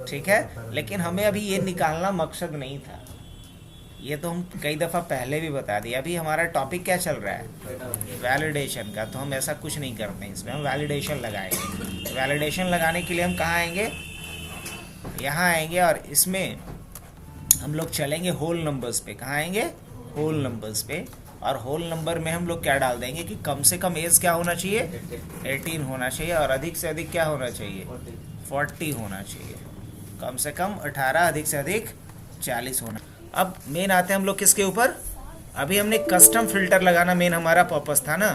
ठीक है। लेकिन हमें अभी ये निकालना मकसद नहीं था, ये तो हम कई दफ़ा पहले भी बता दिया। अभी हमारा टॉपिक क्या चल रहा है वैलिडेशन का, तो हम ऐसा कुछ नहीं करते हैं। इसमें हम वैलिडेशन लगाएंगे। वैलिडेशन लगाने के लिए हम कहाँ आएंगे, यहाँ आएंगे और इसमें हम लोग चलेंगे होल नंबर्स पे। कहाँ आएंगे होल नंबर्स पे, और होल नंबर में हम लोग क्या डाल देंगे कि कम से कम एज क्या होना चाहिए 18 होना चाहिए, और अधिक से अधिक क्या होना चाहिए 40 होना चाहिए। कम से कम 18, अधिक से अधिक 40 होना। अब मेन आते हैं हम लोग किसके ऊपर, अभी हमने कस्टम फिल्टर लगाना मेन हमारा पर्पस था ना।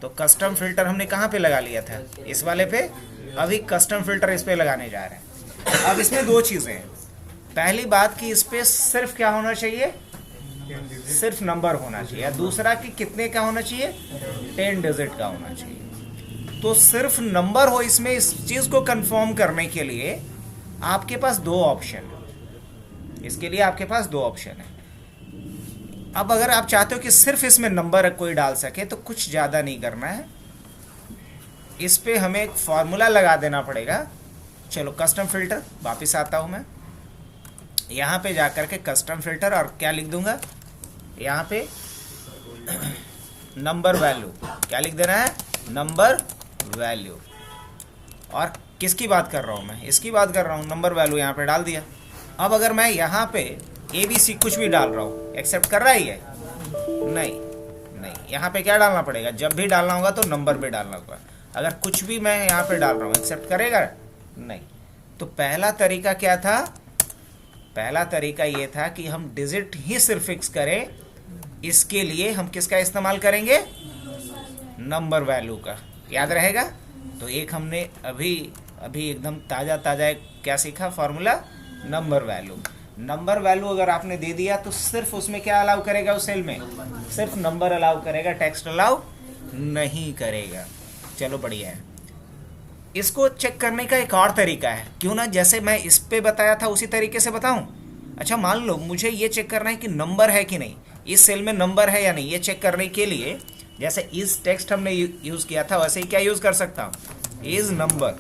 तो कस्टम फिल्टर हमने कहाँ पे लगा लिया था, इस वाले पे। अभी कस्टम फिल्टर इस पे लगाने जा रहे हैं। अब इसमें दो चीज़ें हैं। पहली बात कि इस पे सिर्फ क्या होना चाहिए, सिर्फ नंबर होना चाहिए। दूसरा कि कितने का होना चाहिए 10 डिजिट का होना चाहिए। तो सिर्फ नंबर हो इसमें, इस चीज़ को कंफर्म करने के लिए आपके पास दो ऑप्शन है। इसके लिए आपके पास दो ऑप्शन है। अब अगर आप चाहते हो कि सिर्फ इसमें नंबर कोई डाल सके तो कुछ ज़्यादा नहीं करना है, इस पे हमें एक फॉर्मूला लगा देना पड़ेगा। चलो कस्टम फिल्टर वापस आता हूँ मैं, यहाँ पे जाकर के कस्टम फिल्टर, और क्या लिख दूंगा यहाँ पे नंबर वैल्यू। क्या लिख देना है नंबर वैल्यू। और किसकी बात कर रहा हूँ मैं, इसकी बात कर रहा हूँ। नंबर वैल्यू यहाँ पे डाल दिया। अब अगर मैं यहाँ पे ABC कुछ भी डाल रहा हूँ, एक्सेप्ट कर रहा ही है नहीं, यहाँ पे क्या डालना पड़ेगा, जब भी डालना होगा तो नंबर पे डालना होगा। अगर कुछ भी मैं यहाँ पे डाल रहा हूँ एक्सेप्ट करेगा नहीं। तो पहला तरीका क्या था, पहला तरीका ये था कि हम डिजिट ही सिर्फ फिक्स करें। इसके लिए हम किसका इस्तेमाल करेंगे, नंबर वैल्यू का, याद रहेगा। तो एक हमने अभी एकदम ताज़ा क्या सीखा formula, number value. Number value अगर आपने दे दिया तो सिर्फ उसमें क्या अलाउ करेगा, उस सेल में सिर्फ नंबर अलाउ करेगा, टेक्स्ट अलाउ नहीं करेगा। चलो बढ़िया है। इसको चेक करने का एक और तरीका है, क्यों ना जैसे मैं इस पे बताया था उसी तरीके से बताऊं। अच्छा मान लो मुझे ये चेक करना है कि नंबर है कि नहीं, इस सेल में नंबर है या नहीं। ये चेक करने के लिए जैसे इस टेक्स्ट हमने यूज़ किया था वैसे ही क्या यूज़ कर सकता हूँ, इज नंबर।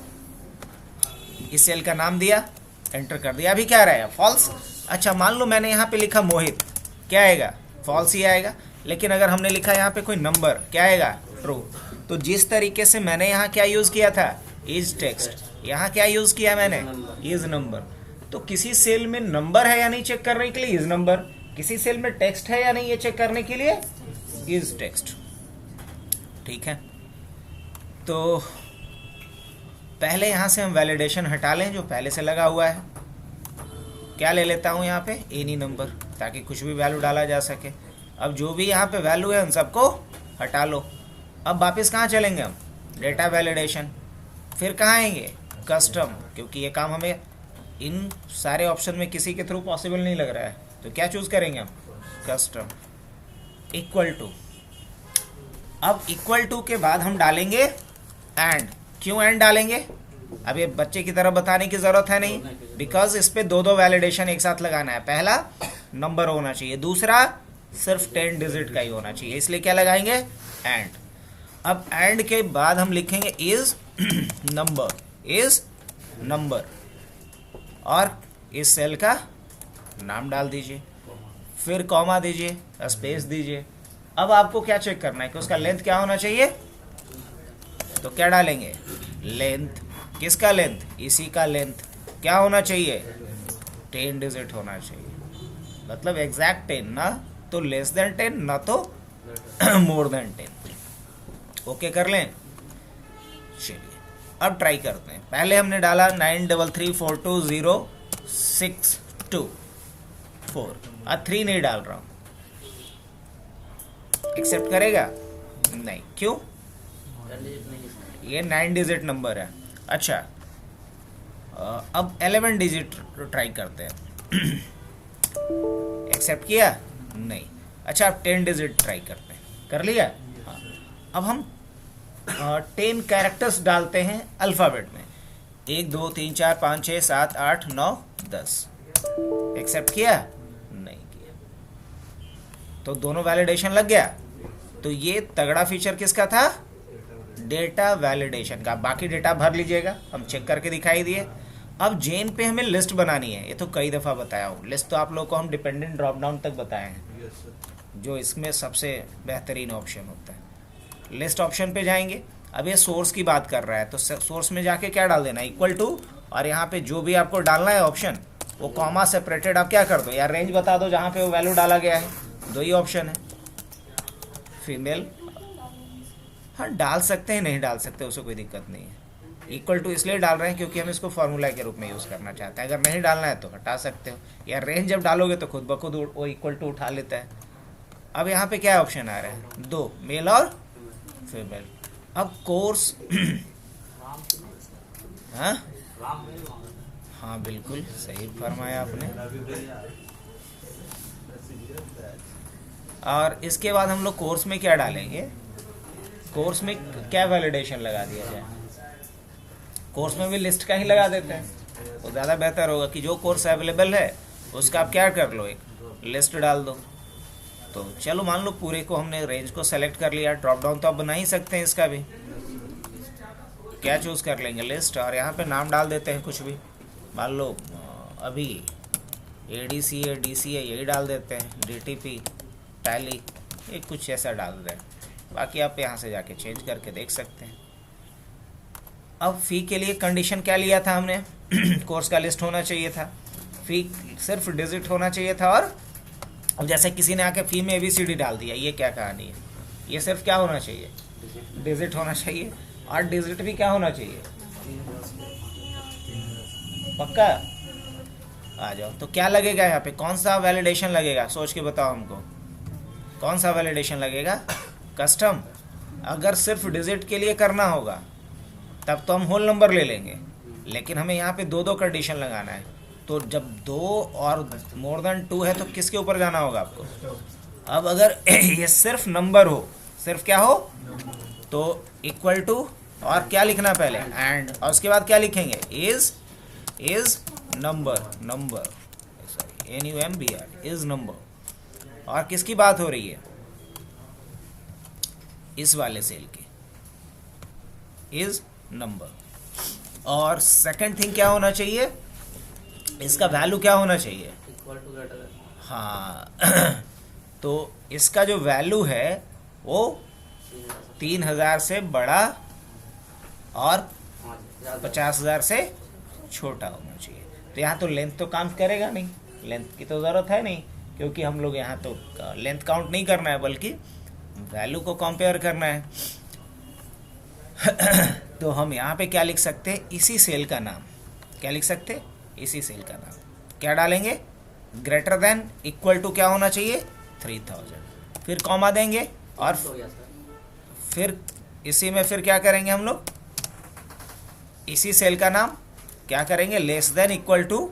इस सेल का नाम दिया, एंटर कर दिया, अभी क्या रहेगा फॉल्स। अच्छा मान लो मैंने यहाँ पे लिखा मोहित, क्या आएगा फॉल्स ही आएगा। लेकिन अगर हमने लिखा यहाँ पे कोई नंबर, क्या आएगा ट्रू। तो जिस तरीके से मैंने यहाँ क्या यूज़ किया था, इज टेक्स्ट, यहाँ क्या यूज़ किया मैंने, इज नंबर। तो किसी सेल में नंबर है या नहीं चेक करने के लिए इज नंबर, किसी सेल में टेक्स्ट है या नहीं ये चेक करने के लिए इज टेक्स्ट। ठीक है, तो पहले यहाँ से हम वैलिडेशन हटा लें जो पहले से लगा हुआ है। क्या ले लेता हूँ यहाँ पे एनी नंबर, ताकि कुछ भी वैल्यू डाला जा सके। अब जो भी यहाँ पे वैल्यू है उन सबको हटा लो। अब वापस कहाँ चलेंगे हम, डेटा वैलिडेशन। फिर कहाँ आएंगे, कस्टम, क्योंकि ये काम हमें इन सारे ऑप्शन में किसी के थ्रू पॉसिबल नहीं लग रहा है। तो क्या चूज़ करेंगे हम, कस्टम इक्वल टू। अब इक्वल टू के बाद हम डालेंगे एंड। क्यों एंड डालेंगे, अब ये बच्चे की तरह बताने की ज़रूरत है नहीं, बिकॉज इस पे दो वैलिडेशन एक साथ लगाना है। पहला नंबर होना चाहिए, दूसरा सिर्फ 10 डिजिट का ही होना चाहिए, इसलिए क्या लगाएंगे एंड। अब एंड के बाद हम लिखेंगे इज नंबर, इज नंबर, और इस सेल का नाम डाल दीजिए, फिर कॉमा दीजिए, स्पेस दीजिए। अब आपको क्या चेक करना है कि उसका लेंथ क्या होना चाहिए, तो क्या डालेंगे लेंथ। किसका लेंथ, इसी का लेंथ क्या होना चाहिए 10 डिजिट होना चाहिए, मतलब एग्जैक्ट 10, ना तो लेस देन 10 ना तो मोर देन 10। ओके कर लें। चलिए अब ट्राई करते हैं। पहले हमने डाला 933420624, अब 3 नहीं डाल रहा हूं। एक्सेप्ट करेगा? नहीं। क्यों? ये 9 डिजिट नंबर है। अच्छा अब 11 डिजिट ट्राई करते हैं। एक्सेप्ट किया? नहीं। अच्छा अब 10 डिजिट ट्राई करते हैं। कर लिया? हाँ। अब हम 10 कैरेक्टर्स डालते हैं अल्फ़ाबेट में। 1 2 3 4 5 6 7 8 9 10। एक्सेप्ट किया? नहीं किया। तो दोनों वैलिडेशन लग गया। तो ये तगड़ा फीचर किसका था? डेटा वैलिडेशन का। बाकी डेटा भर लीजिएगा, हम चेक करके दिखाई दिए। अब जेन पे हमें लिस्ट बनानी है। ये तो कई दफ़ा बताया हूँ। लिस्ट तो आप लोग को हम डिपेंडेंट ड्रॉप डाउन तक बताए हैं, जो इसमें सबसे बेहतरीन ऑप्शन होता है। लिस्ट ऑप्शन पे जाएंगे। अब ये सोर्स की बात कर रहा है, तो सोर्स में जाके क्या डाल देना? इक्वल टू, और यहाँ पे जो भी आपको डालना है ऑप्शन, वो कॉमा सेपरेटेड आप क्या कर दो यार, रेंज बता दो जहाँ पे वो वैल्यू डाला गया है। 2 ही ऑप्शन है। फीमेल हाँ डाल सकते हैं, नहीं डाल सकते उससे कोई दिक्कत नहीं है। इक्वल टू इसलिए डाल रहे हैं क्योंकि हम इसको फार्मूला के रूप में यूज़ करना चाहते हैं। अगर नहीं डालना है तो हटा सकते हो, या रेंज जब डालोगे तो खुद ब खुद वो इक्वल टू उठा लेता है। अब यहाँ पे क्या ऑप्शन आ रहा है? 2, मेल और फीमेल। अब कोर्स हाँ हाँ बिल्कुल सही फरमाया आपने। और इसके बाद हम लोग कोर्स में क्या डालेंगे? कोर्स में क्या वैलिडेशन लगा दिया जाए? कोर्स में भी लिस्ट का ही लगा देते हैं, तो ज़्यादा बेहतर होगा कि जो कोर्स अवेलेबल है उसका आप क्या कर लो, एक लिस्ट डाल दो। तो चलो मान लो पूरे को हमने रेंज को सेलेक्ट कर लिया। ड्रॉप डाउन तो आप बना ही सकते हैं इसका भी। क्या चूज़ कर लेंगे? लिस्ट, और यहाँ पे नाम डाल देते हैं कुछ भी। मान लो अभी ADC है, DC है, यही डाल देते हैं। DTP, टैली, ये कुछ ऐसा डाल दें। बाकी आप यहाँ से जाके चेंज करके देख सकते हैं। अब फ़ी के लिए कंडीशन क्या लिया था हमने? कोर्स का लिस्ट होना चाहिए था, फ़ी सिर्फ डिजिट होना चाहिए था। और अब जैसे किसी ने आके फ़ी में ABCD डाल दिया, ये क्या कहानी है? ये सिर्फ क्या होना चाहिए? डिजिट होना चाहिए। और डिजिट भी क्या होना चाहिए? पक्का? आ जाओ। तो क्या लगेगा यहाँ पे? कौन सा वैलिडेशन लगेगा? सोच के बताओ हमको, कौन सा वैलिडेशन लगेगा? कस्टम। अगर सिर्फ डिजिट के लिए करना होगा तब तो हम होल नंबर ले लेंगे, लेकिन हमें यहाँ पे 2 कंडीशन लगाना है। तो जब 2 और मोर देन 2 है तो किसके ऊपर जाना होगा आपको? अब अगर ये सिर्फ नंबर हो, सिर्फ क्या हो, तो इक्वल टू, और क्या लिखना पहले? एंड, और उसके बाद क्या लिखेंगे? Is number, sorry NUMBR, is number. और किसकी बात हो रही है? इस वाले सेल की, इज नंबर। और सेकंड थिंग क्या होना चाहिए? इसका वैल्यू क्या होना चाहिए? Equal to greater. हाँ तो इसका जो वैल्यू है वो 3000 से बड़ा और 50,000 से छोटा होना चाहिए। तो यहाँ तो लेंथ तो काम करेगा नहीं, लेंथ की तो ज़रूरत है नहीं, क्योंकि हम लोग यहाँ तो लेंथ काउंट नहीं करना है बल्कि वैल्यू को कंपेयर करना है। तो हम यहाँ पे क्या लिख सकते हैं? इसी सेल का नाम। क्या लिख सकते हैं? इसी सेल का नाम। क्या डालेंगे? ग्रेटर देन इक्वल टू क्या होना चाहिए? 3000। फिर कॉमा देंगे और फिर इसी में फिर क्या करेंगे हम लोग? इसी सेल का नाम क्या करेंगे? Less than equal to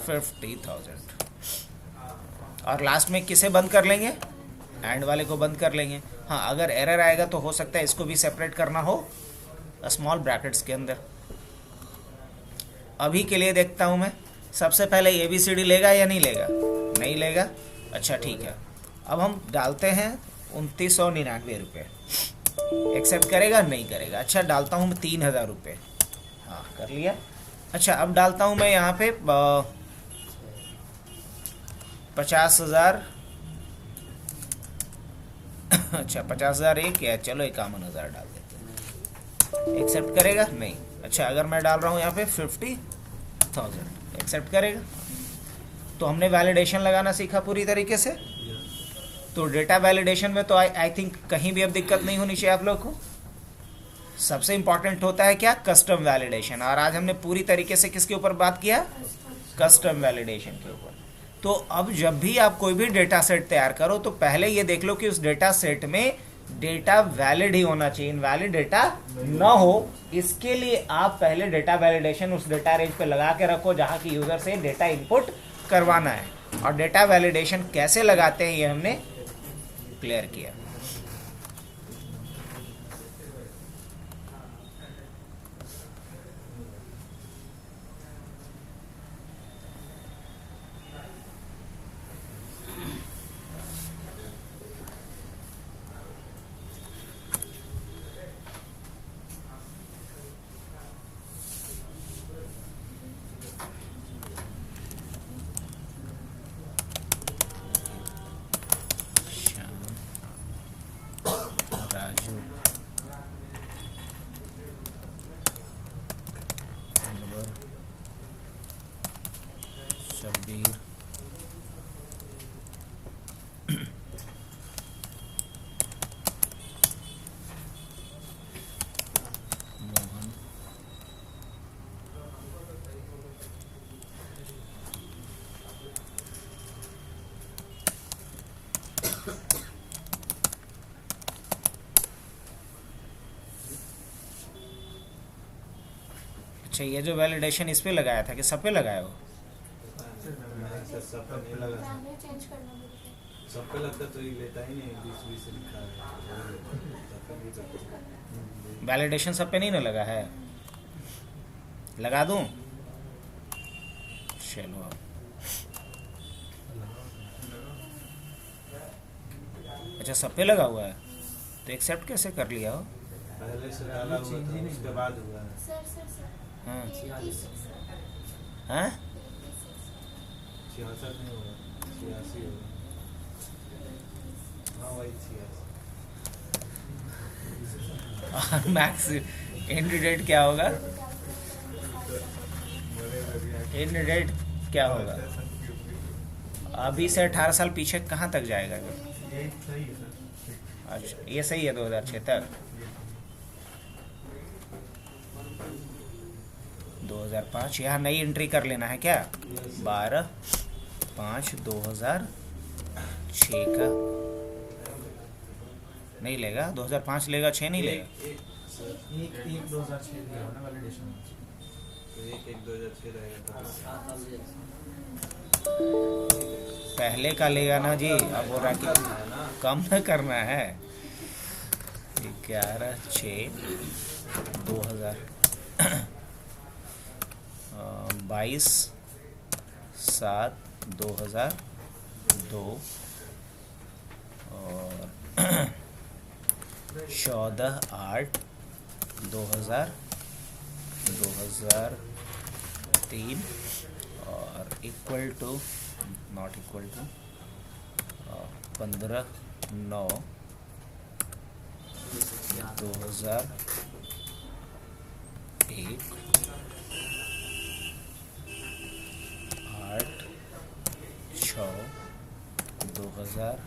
50,000। और लास्ट में किसे बंद कर लेंगे? एंड वाले को बंद कर लेंगे। हाँ अगर एरर आएगा तो हो सकता है इसको भी सेपरेट करना हो स्मॉल ब्रैकेट्स के अंदर। अभी के लिए देखता हूँ मैं। सबसे पहले ABCD लेगा या नहीं लेगा? नहीं लेगा। अच्छा ठीक है, अब हम डालते हैं 2999 रुपये। एक्सेप्ट करेगा? नहीं करेगा। अच्छा डालता हूँ मैं 3000 रुपये। हाँ कर लिया। अच्छा अब डालता हूँ मैं यहाँ पे 50,000। अच्छा 50,000 एक है, चलो 51,000 डाल देते हैं। एक्सेप्ट करेगा? नहीं। अच्छा अगर मैं डाल रहा हूँ यहाँ पे 50,000, एक्सेप्ट करेगा? तो हमने वैलिडेशन लगाना सीखा पूरी तरीके से। तो डेटा वैलिडेशन में तो आई थिंक कहीं भी अब दिक्कत नहीं होनी चाहिए आप लोग को। सबसे इंपॉर्टेंट होता है क्या, कस्टम वैलिडेशन, और आज हमने पूरी तरीके से किसके ऊपर बात किया, कस्टम वैलिडेशन के ऊपर। तो अब जब भी आप कोई भी डेटा सेट तैयार करो तो पहले ये देख लो कि उस डेटा सेट में डेटा वैलिड ही होना चाहिए, इनवैलिड डेटा ना हो। इसके लिए आप पहले डेटा वैलिडेशन उस डेटा रेंज पे लगा के रखो जहाँ की यूजर से डेटा इनपुट करवाना है। और डेटा वैलिडेशन कैसे लगाते हैं ये हमने क्लियर किया। राजू, अनवर, शब्बीर, मोहन, अच्छा ये जो वैलिडेशन इस पे लगाया था कि सब पे लगाया हो? मैंने सब पे नहीं लगा, चेंज करना मुझे। सब पे लगता तो ये लेता ही नहीं, 20 लिखा है सब पे नहीं करता। वैलिडेशन सब पे नहीं ना लगा है, लगा दूं? चलो अब अच्छा सब पे लगा हुआ है तो एक्सेप्ट कैसे कर लिया हो? पहले से डाला हुआ था, उसके बाद हुआ है। सर सर सर हाँ 86 हाँ 66 नहीं होगा, 86 होगा। हाँ वही 86। मैक्स एंड डेट क्या होगा? एंड डेट क्या होगा? अभी से 18 साल पीछे कहाँ तक जाएगा ये? अच्छा ये सही है 2006 तक। 2005 यहाँ नई एंट्री कर लेना है क्या? 12/5/2006 का नहीं लेगा, 2005 लेगा, 6 नहीं लेगा। एक 2006 दिया हो ना वैलिडेशन। तो 1/1/2006 रहेगा तो पहले का लेगा ना जी, अब हो रहा कि कम न करना है। 11/6/2022 और 14/8/2003 और equal to not equal to 15/9/2001 8/6/2005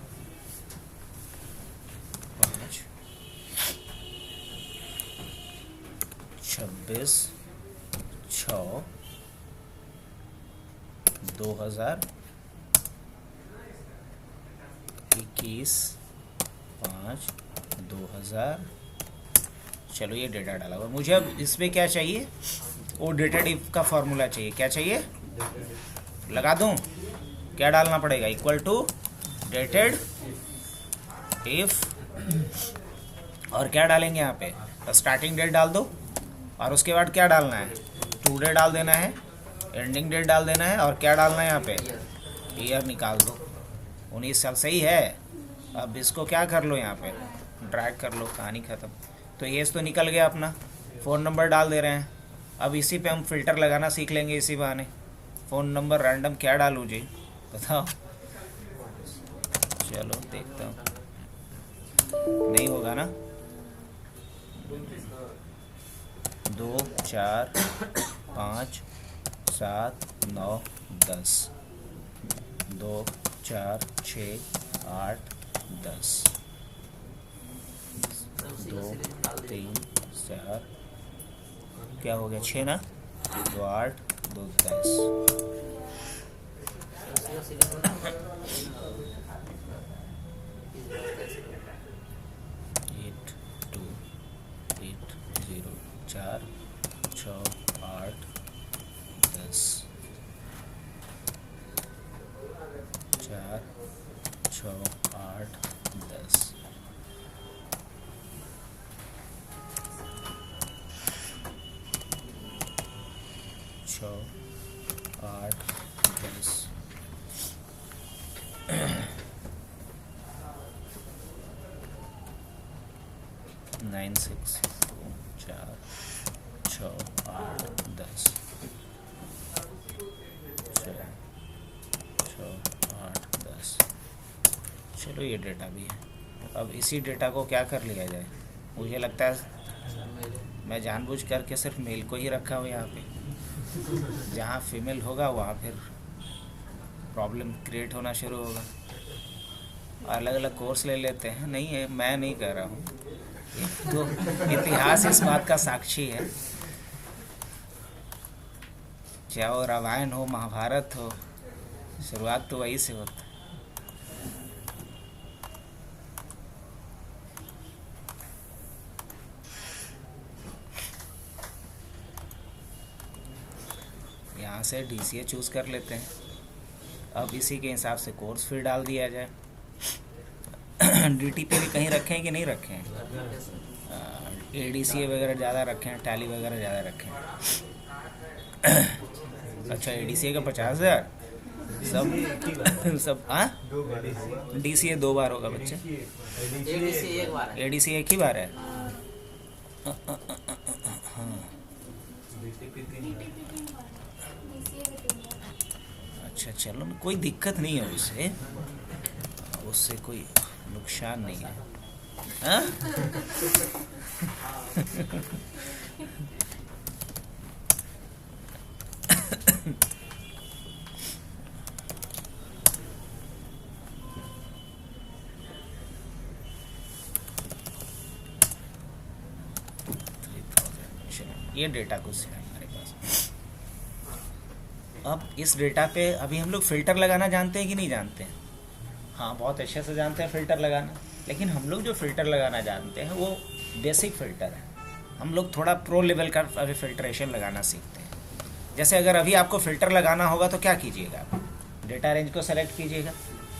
26/6/2021 5/2000। चलो ये डेटा डाला हुआ मुझे। अब इसमें क्या चाहिए, वो डेटा डिफ का फॉर्मूला चाहिए। क्या चाहिए लगा दूं? क्या डालना पड़ेगा? इक्वल टू डेटेड इफ, और क्या डालेंगे यहाँ पे? स्टार्टिंग डेट डाल दो और उसके बाद क्या डालना है? टू डे डाल देना है, एंडिंग डेट डाल देना है, और क्या डालना है यहाँ पे? ईयर निकाल दो। 19 साल सही है। अब इसको क्या कर लो, यहाँ पे ड्रैग कर लो, कहानी ख़त्म। तो ये तो निकल गया अपना। फ़ोन नंबर डाल दे रहे हैं। अब इसी पे हम फ़िल्टर लगाना सीख लेंगे इसी बहाने। फ़ोन नंबर रैंडम क्या डालूँ जी बताओ? चलो देखता हूँ, नहीं होगा ना। 2 4 5 7 9 10 2 4 6 8 10, तो उसी का 2, सीरीज डाल दीजिए 3, 4, क्या हो गया 6 ना, 2 8, 2 10, उसी का सीरीज बना 8 2 8 0 4 6 8 10, 4 6 8 10, 6 8 10, 9 6 2 4 6 8 10, 6 8 10। चलो ये डेटा भी है। अब इसी डेटा को क्या कर लिया जाए, मुझे लगता है मैं जानबूझ करके सिर्फ मेल को ही रखा हूँ यहाँ पे, जहाँ फीमेल होगा वहाँ फिर प्रॉब्लम क्रिएट होना शुरू होगा। अलग अलग कोर्स ले लेते हैं, नहीं है मैं नहीं कर रहा हूँ, तो इतिहास इस बात का साक्षी है। चाहे वो रामायण हो महाभारत हो, शुरुआत तो वही से होता है। यहाँ से DCA चूज़ कर लेते हैं। अब इसी के हिसाब से कोर्स फिर डाल दिया जाए। DTP भी कहीं रखें कि नहीं रखें, ADCA वगैरह ज़्यादा रखें, टैली वगैरह ज़्यादा रखें। अच्छा ADCA का 50,000 सब हाँ, DCA 2 बार होगा बच्चे, ADC एक बार है। ADCA एक ही बार है। DTP 3 DTP 3 बार, DCA में 3 बार। अच्छा चलो, कोई दिक्कत नहीं है उससे, उससे कोई नुकसान नहीं है। हाँ? ये डेटा कुछ है हमारे पास। अब इस डेटा पे अभी हम लोग फ़िल्टर लगाना जानते हैं कि नहीं जानते हैं? हाँ बहुत अच्छे से जानते हैं फ़िल्टर लगाना, लेकिन हम लोग जो फ़िल्टर लगाना जानते हैं वो बेसिक फ़िल्टर है। हम लोग थोड़ा प्रो लेवल का अभी फ़िल्ट्रेशन लगाना सीखते हैं। जैसे अगर अभी आपको फ़िल्टर लगाना होगा तो क्या कीजिएगा, आप डेटा रेंज को सेलेक्ट कीजिएगा।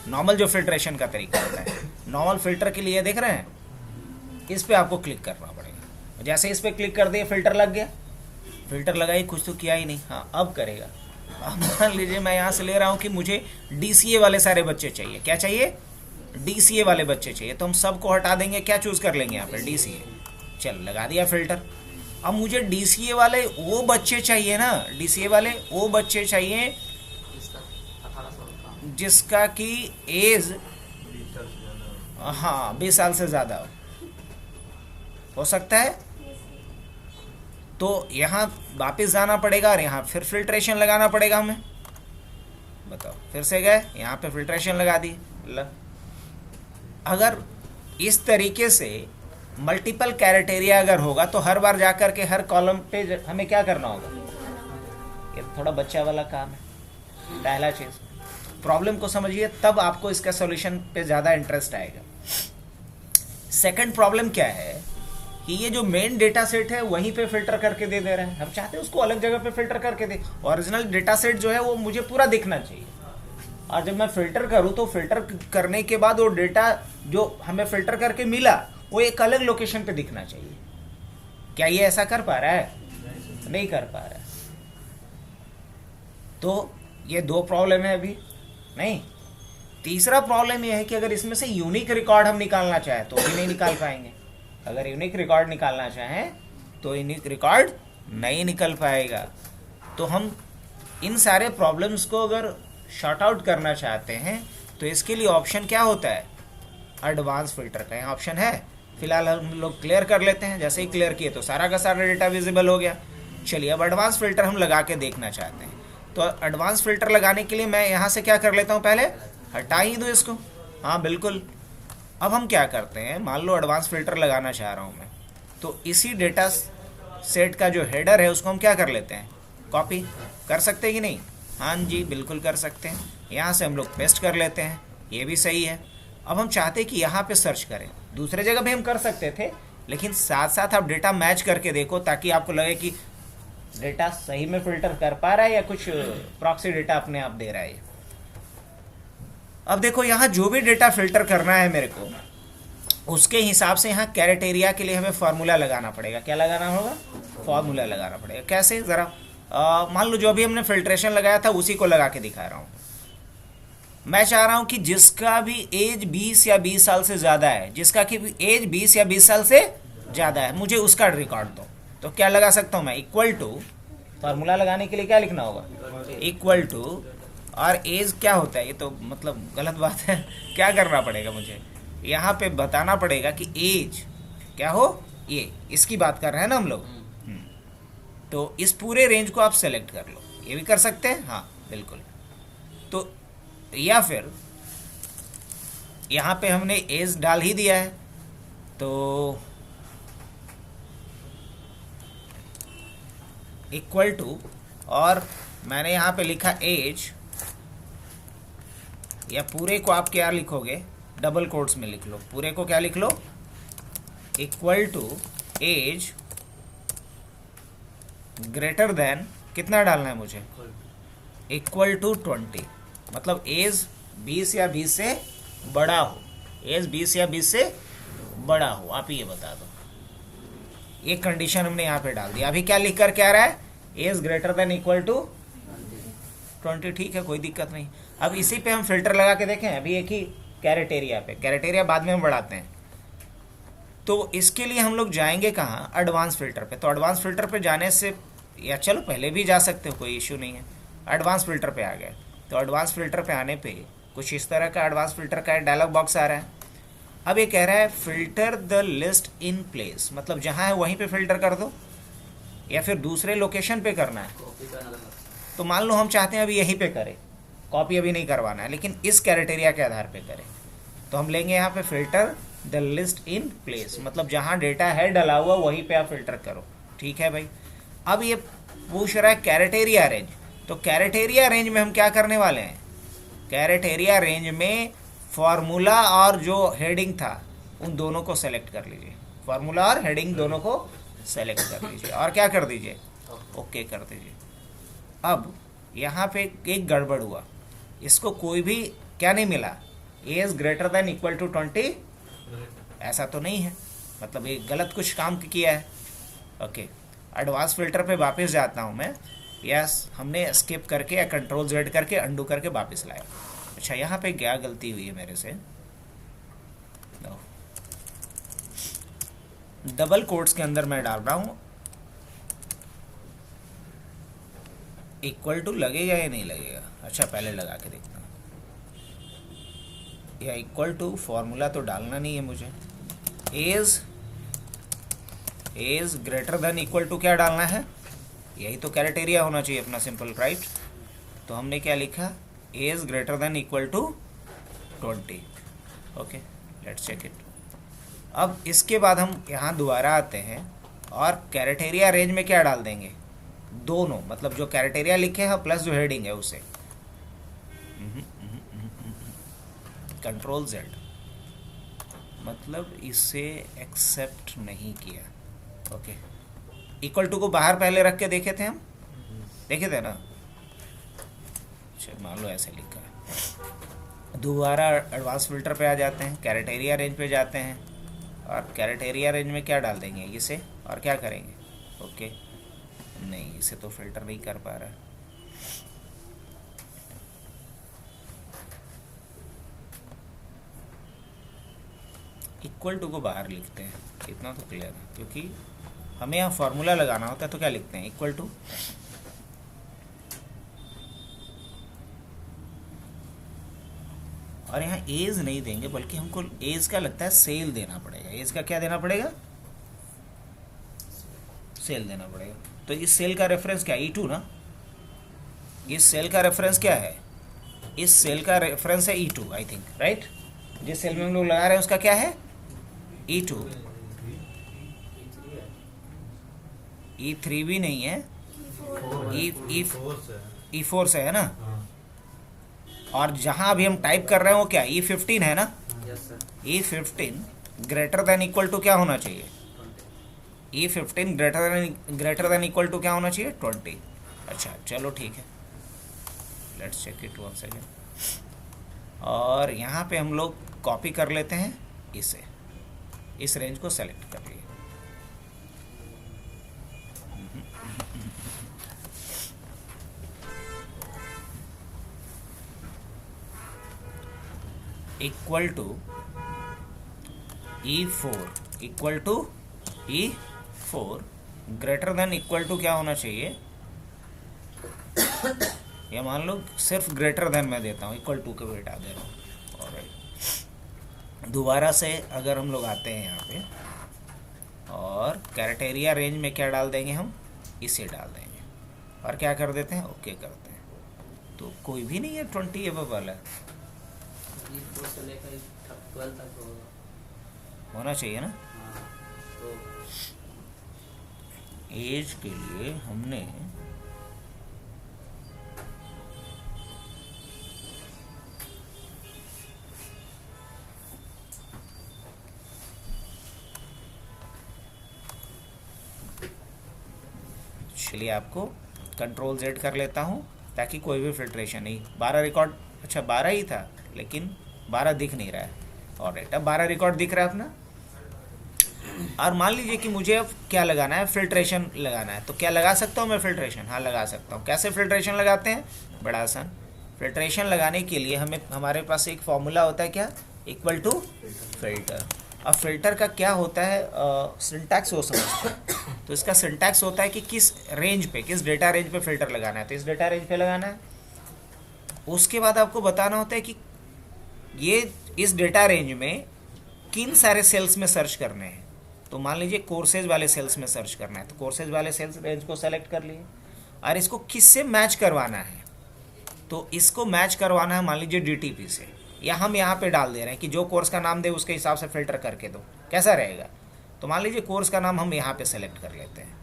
नॉर्मल जो फ़िल्ट्रेशन का तरीका होता है, नॉर्मल फ़िल्टर के लिए देख रहे हैं, इस पर आपको क्लिक करना पड़ेगा। जैसे इस पर क्लिक कर दिए फ़िल्टर लग गया, फ़िल्टर लगाई कुछ तो किया ही नहीं। हाँ अब करेगा। अब मान लीजिए मैं यहाँ से ले रहा हूँ कि मुझे DCA वाले सारे बच्चे चाहिए। क्या चाहिए? DCA वाले बच्चे चाहिए। तो हम सबको हटा देंगे, क्या चूज़ कर लेंगे यहाँ पर? DCA। चल लगा दिया फ़िल्टर। अब मुझे DCA वाले वो बच्चे चाहिए ना, DCA वाले वो बच्चे चाहिए इसका 1800 जिसका कि एज 20 साल से ज़्यादा हो। हाँ 20 साल से ज़्यादा हो सकता है। तो यहाँ वापस जाना पड़ेगा और यहाँ फिर फिल्ट्रेशन लगाना पड़ेगा हमें। बताओ, फिर से गए यहाँ पे फिल्ट्रेशन लगा दी। अगर इस तरीके से मल्टीपल क्राइटेरिया अगर होगा तो हर बार जाकर के हर कॉलम पे हमें क्या करना होगा? ये थोड़ा बच्चा वाला काम है। पहला चीज़ प्रॉब्लम को समझिए, तब आपको इसका सॉल्यूशन पे ज़्यादा इंटरेस्ट आएगा। सेकंड प्रॉब्लम क्या है कि ये जो मेन डेटा सेट है वहीं पे फिल्टर करके दे रहे हैं। हम चाहते हैं उसको अलग जगह पे फिल्टर करके दे। ओरिजिनल डेटा सेट जो है वो मुझे पूरा दिखना चाहिए, और जब मैं फिल्टर करूँ तो फिल्टर करने के बाद वो डेटा जो हमें फिल्टर करके मिला वो एक अलग लोकेशन पे दिखना चाहिए। क्या ये ऐसा कर पा रहा है? नहीं कर पा रहा है। तो ये 2 प्रॉब्लम है अभी नहीं। तीसरा प्रॉब्लम ये है कि अगर इसमें से यूनिक रिकॉर्ड हम निकालना चाहें तो भी नहीं निकाल पाएंगे। अगर यूनिक रिकॉर्ड निकालना चाहें तो यूनिक रिकॉर्ड नहीं निकल पाएगा। तो हम इन सारे प्रॉब्लम्स को अगर शॉर्ट आउट करना चाहते हैं तो इसके लिए ऑप्शन क्या होता है? एडवांस फिल्टर का यहाँ ऑप्शन है। फिलहाल हम लोग क्लियर कर लेते हैं। जैसे ही क्लियर किए तो सारा का सारा डेटा विजिबल हो गया। चलिए अब एडवांस फिल्टर हम लगा के देखना चाहते हैं। तो एडवांस फिल्टर लगाने के लिए मैं यहाँ से क्या कर लेता हूँ, पहले हटा ही दूँ इसको। हाँ बिल्कुल, अब हम क्या करते हैं, मान लो एडवांस फिल्टर लगाना चाह रहा हूँ मैं, तो इसी डेटा सेट का जो हेडर है उसको हम क्या कर लेते हैं, कॉपी कर सकते हैं कि नहीं? हाँ जी बिल्कुल कर सकते हैं। यहाँ से हम लोग पेस्ट कर लेते हैं, ये भी सही है। अब हम चाहते हैं कि यहाँ पे सर्च करें, दूसरे जगह भी हम कर सकते थे, लेकिन साथ साथ आप डेटा मैच करके देखो ताकि आपको लगे कि डेटा सही में फिल्टर कर पा रहा है या कुछ प्रॉक्सी डेटा अपने आप दे रहा है। अब देखो यहाँ जो भी डेटा फिल्टर करना है मेरे को, उसके हिसाब से यहाँ कैरेटेरिया के लिए हमें फार्मूला लगाना पड़ेगा। क्या लगाना होगा? फार्मूला लगाना पड़ेगा। कैसे? ज़रा मान लो जो अभी हमने फिल्ट्रेशन लगाया था उसी को लगा के दिखा रहा हूँ। मैं चाह रहा हूँ कि जिसका भी एज 20 या 20 साल से ज़्यादा है, जिसका कि एज 20 या 20 साल से ज़्यादा है, मुझे उसका रिकॉर्ड दो। तो क्या लगा सकता हूँ मैं? इक्वल टू, फार्मूला लगाने के लिए क्या लिखना होगा? इक्वल टू, और एज क्या होता है? ये तो मतलब गलत बात है। क्या करना पड़ेगा मुझे? यहाँ पे बताना पड़ेगा कि एज क्या हो, ये इसकी बात कर रहे हैं ना हम लोग। तो इस पूरे रेंज को आप सेलेक्ट कर लो। ये भी कर सकते हैं, हाँ बिल्कुल। तो या फिर यहाँ पे हमने एज डाल ही दिया है, तो इक्वल टू, और मैंने यहाँ पे लिखा एज, या पूरे को आप क्या लिखोगे? डबल कोट्स में लिख लो। पूरे को क्या लिख लो? Equal to as greater than, कितना डालना है मुझे? Equal to 20। मतलब एज 20 या 20 से बड़ा हो, एज 20 या 20 से बड़ा हो, आप ही ये बता दो। ये कंडीशन हमने यहाँ पे डाल दिया। अभी क्या लिख कर क्या रहा है? Age greater than equal to 20। ठीक है, कोई दिक्कत नहीं। अब इसी पे हम फिल्टर लगा के देखें। अभी एक ही कैरेटेरिया पे, कैरेटेरिया बाद में हम बढ़ाते हैं। तो इसके लिए हम लोग जाएंगे कहाँ? एडवांस फिल्टर पे। तो एडवांस फिल्टर पे जाने से, या चलो पहले भी जा सकते हो, कोई इशू नहीं है। एडवांस फिल्टर पे आ गए, तो एडवांस फिल्टर पे आने पे कुछ इस तरह का एडवांस फिल्टर का डायलॉग बॉक्स आ रहा है। अब ये कह रहा है filter the list in place, मतलब जहाँ है वहीं पे फिल्टर कर दो, या फिर दूसरे लोकेशन पे करना है। कॉपी करना अलग। तो मान लो हम चाहते हैं अभी यहीं पे करें, कॉपी अभी नहीं करवाना है, लेकिन इस कैरेटेरिया के आधार पे करें। तो हम लेंगे यहाँ पे filter the list in place, मतलब जहाँ डेटा है डला हुआ वहीं पे आप फिल्टर करो। ठीक है भाई। अब ये पूछ रहा है कैरेटेरिया रेंज, तो कैरेटेरिया रेंज में हम क्या करने वाले हैं? कैरेटेरिया रेंज में फार्मूला और जो हेडिंग था उन दोनों को सेलेक्ट कर लीजिए। फार्मूला और हेडिंग दोनों को सेलेक्ट कर लीजिए और क्या कर दीजिए? ओके कर दीजिए। अब यहाँ पे एक गड़बड़ हुआ, इसको कोई भी क्या नहीं मिला? Age greater than equal to 20, ऐसा तो नहीं है, मतलब ये गलत कुछ काम किया है। ओके, एडवांस फिल्टर पे वापस जाता हूँ मैं। यस, हमने स्किप करके या कंट्रोल Z करके अंडू करके वापस लाया। अच्छा, यहाँ पे क्या गलती हुई है मेरे से? डबल कोट्स के अंदर मैं डाल रहा हूँ इक्वल टू, लगेगा या नहीं लगेगा? अच्छा, पहले लगा के देखता हूँ। या इक्वल टू फॉर्मूला तो डालना नहीं है मुझे। Age greater than equal to क्या डालना है? यही तो कैरेटेरिया होना चाहिए अपना, सिंपल राइट। तो हमने क्या लिखा? Age greater than equal to 20। Okay, let's check it. अब इसके बाद हम यहाँ दोबारा आते हैं और कैरेटेरिया रेंज में क्या डाल देंगे? दोनों, मतलब जो कैरेटेरिया लिखे हैं प्लस जो हेडिंग है उसे। कंट्रोल Z, मतलब इसे एक्सेप्ट नहीं किया। ओके, इक्वल टू को बाहर पहले रख के देखे थे हम, देखे थे ना? अच्छा, मान लो ऐसे लिखा है। दोबारा एडवांस फिल्टर पे आ जाते हैं, कैरेटेरिया रेंज पे जाते हैं और कैरेटेरिया रेंज में क्या डाल देंगे? इसे, और क्या करेंगे? ओके, नहीं, इसे तो फिल्टर नहीं कर पा रहा है। इक्वल टू को बाहर लिखते हैं, इतना तो क्लियर है, क्योंकि हमें यहाँ फार्मूला लगाना होता है। तो क्या लिखते हैं? इक्वल टू, और यहाँ एज नहीं देंगे, बल्कि हमको एज का लगता है सेल देना पड़ेगा। एज का क्या देना पड़ेगा? सेल देना पड़ेगा। तो इस सेल का रेफरेंस क्या? E2 ना? इस सेल का रेफरेंस क्या है? इस सेल का रेफरेंस है E2, आई थिंक, राइट? जिस सेल में हम लोग लगा रहे हैं उसका क्या है, E2। E3 भी नहीं है, E4 से है ना। और जहां अभी हम टाइप कर रहे हैं वो क्या, E15 है ना। Yes sir. E15 greater than equal to क्या होना चाहिए, E15 greater than equal to क्या होना चाहिए, 20। अच्छा चलो ठीक है, let's check it one second. और यहाँ पे हम लोग कॉपी कर लेते हैं इसे, इस रेंज को सेलेक्ट कर लिए। Equal to E4 equal to E4 greater than equal to क्या होना चाहिए, या मान लो सिर्फ ग्रेटर देन मैं देता हूँ, इक्वल टू के भी हटा दे रहा हूँ। और दोबारा से अगर हम लोग आते हैं यहाँ पे और क्राइटेरिया रेंज में क्या डाल देंगे, हम इसे डाल देंगे और क्या कर देते हैं, ओके करते हैं। तो कोई भी नहीं है 20 एबव है, E4 से लेकर 12 तक होगा, होना चाहिए ना। हाँ। तो एज के लिए हमने चलिए आपको कंट्रोल Z कर लेता हूँ ताकि कोई भी फिल्ट्रेशन नहीं। 12 रिकॉर्ड, अच्छा 12 ही था लेकिन 12 दिख नहीं रहा है। और राइट, अब 12 रिकॉर्ड दिख रहा है अपना। और मान लीजिए कि मुझे अब क्या लगाना है, फिल्ट्रेशन लगाना है। तो क्या लगा सकता हूँ मैं फिल्ट्रेशन, हाँ लगा सकता हूँ। कैसे फिल्ट्रेशन लगाते हैं, बड़ा आसान। फिल्ट्रेशन लगाने के लिए हमारे पास एक फॉर्मूला होता है, क्या, इक्वल टू फिल्टर। अब फिल्टर का क्या होता है, सिंटैक्स वो समझते हैं। तो इसका सिंटैक्स होता है कि किस रेंज पे, किस डेटा रेंज पे फिल्टर लगाना है। तो इस डेटा रेंज पे लगाना है। उसके बाद आपको बताना होता है कि ये इस डेटा रेंज में किन सारे सेल्स में सर्च करने हैं। तो मान लीजिए कोर्सेज वाले सेल्स में सर्च करना है, तो कोर्सेज वाले सेल्स रेंज को सेलेक्ट कर लिए। और इसको किससे मैच करवाना है, तो इसको मैच करवाना है मान लीजिए DTP से, या हम यहाँ पे डाल दे रहे हैं कि जो कोर्स का नाम दे उसके हिसाब से फिल्टर करके दो, कैसा रहेगा। तो मान लीजिए कोर्स का नाम हम यहाँ पे सेलेक्ट कर लेते हैं,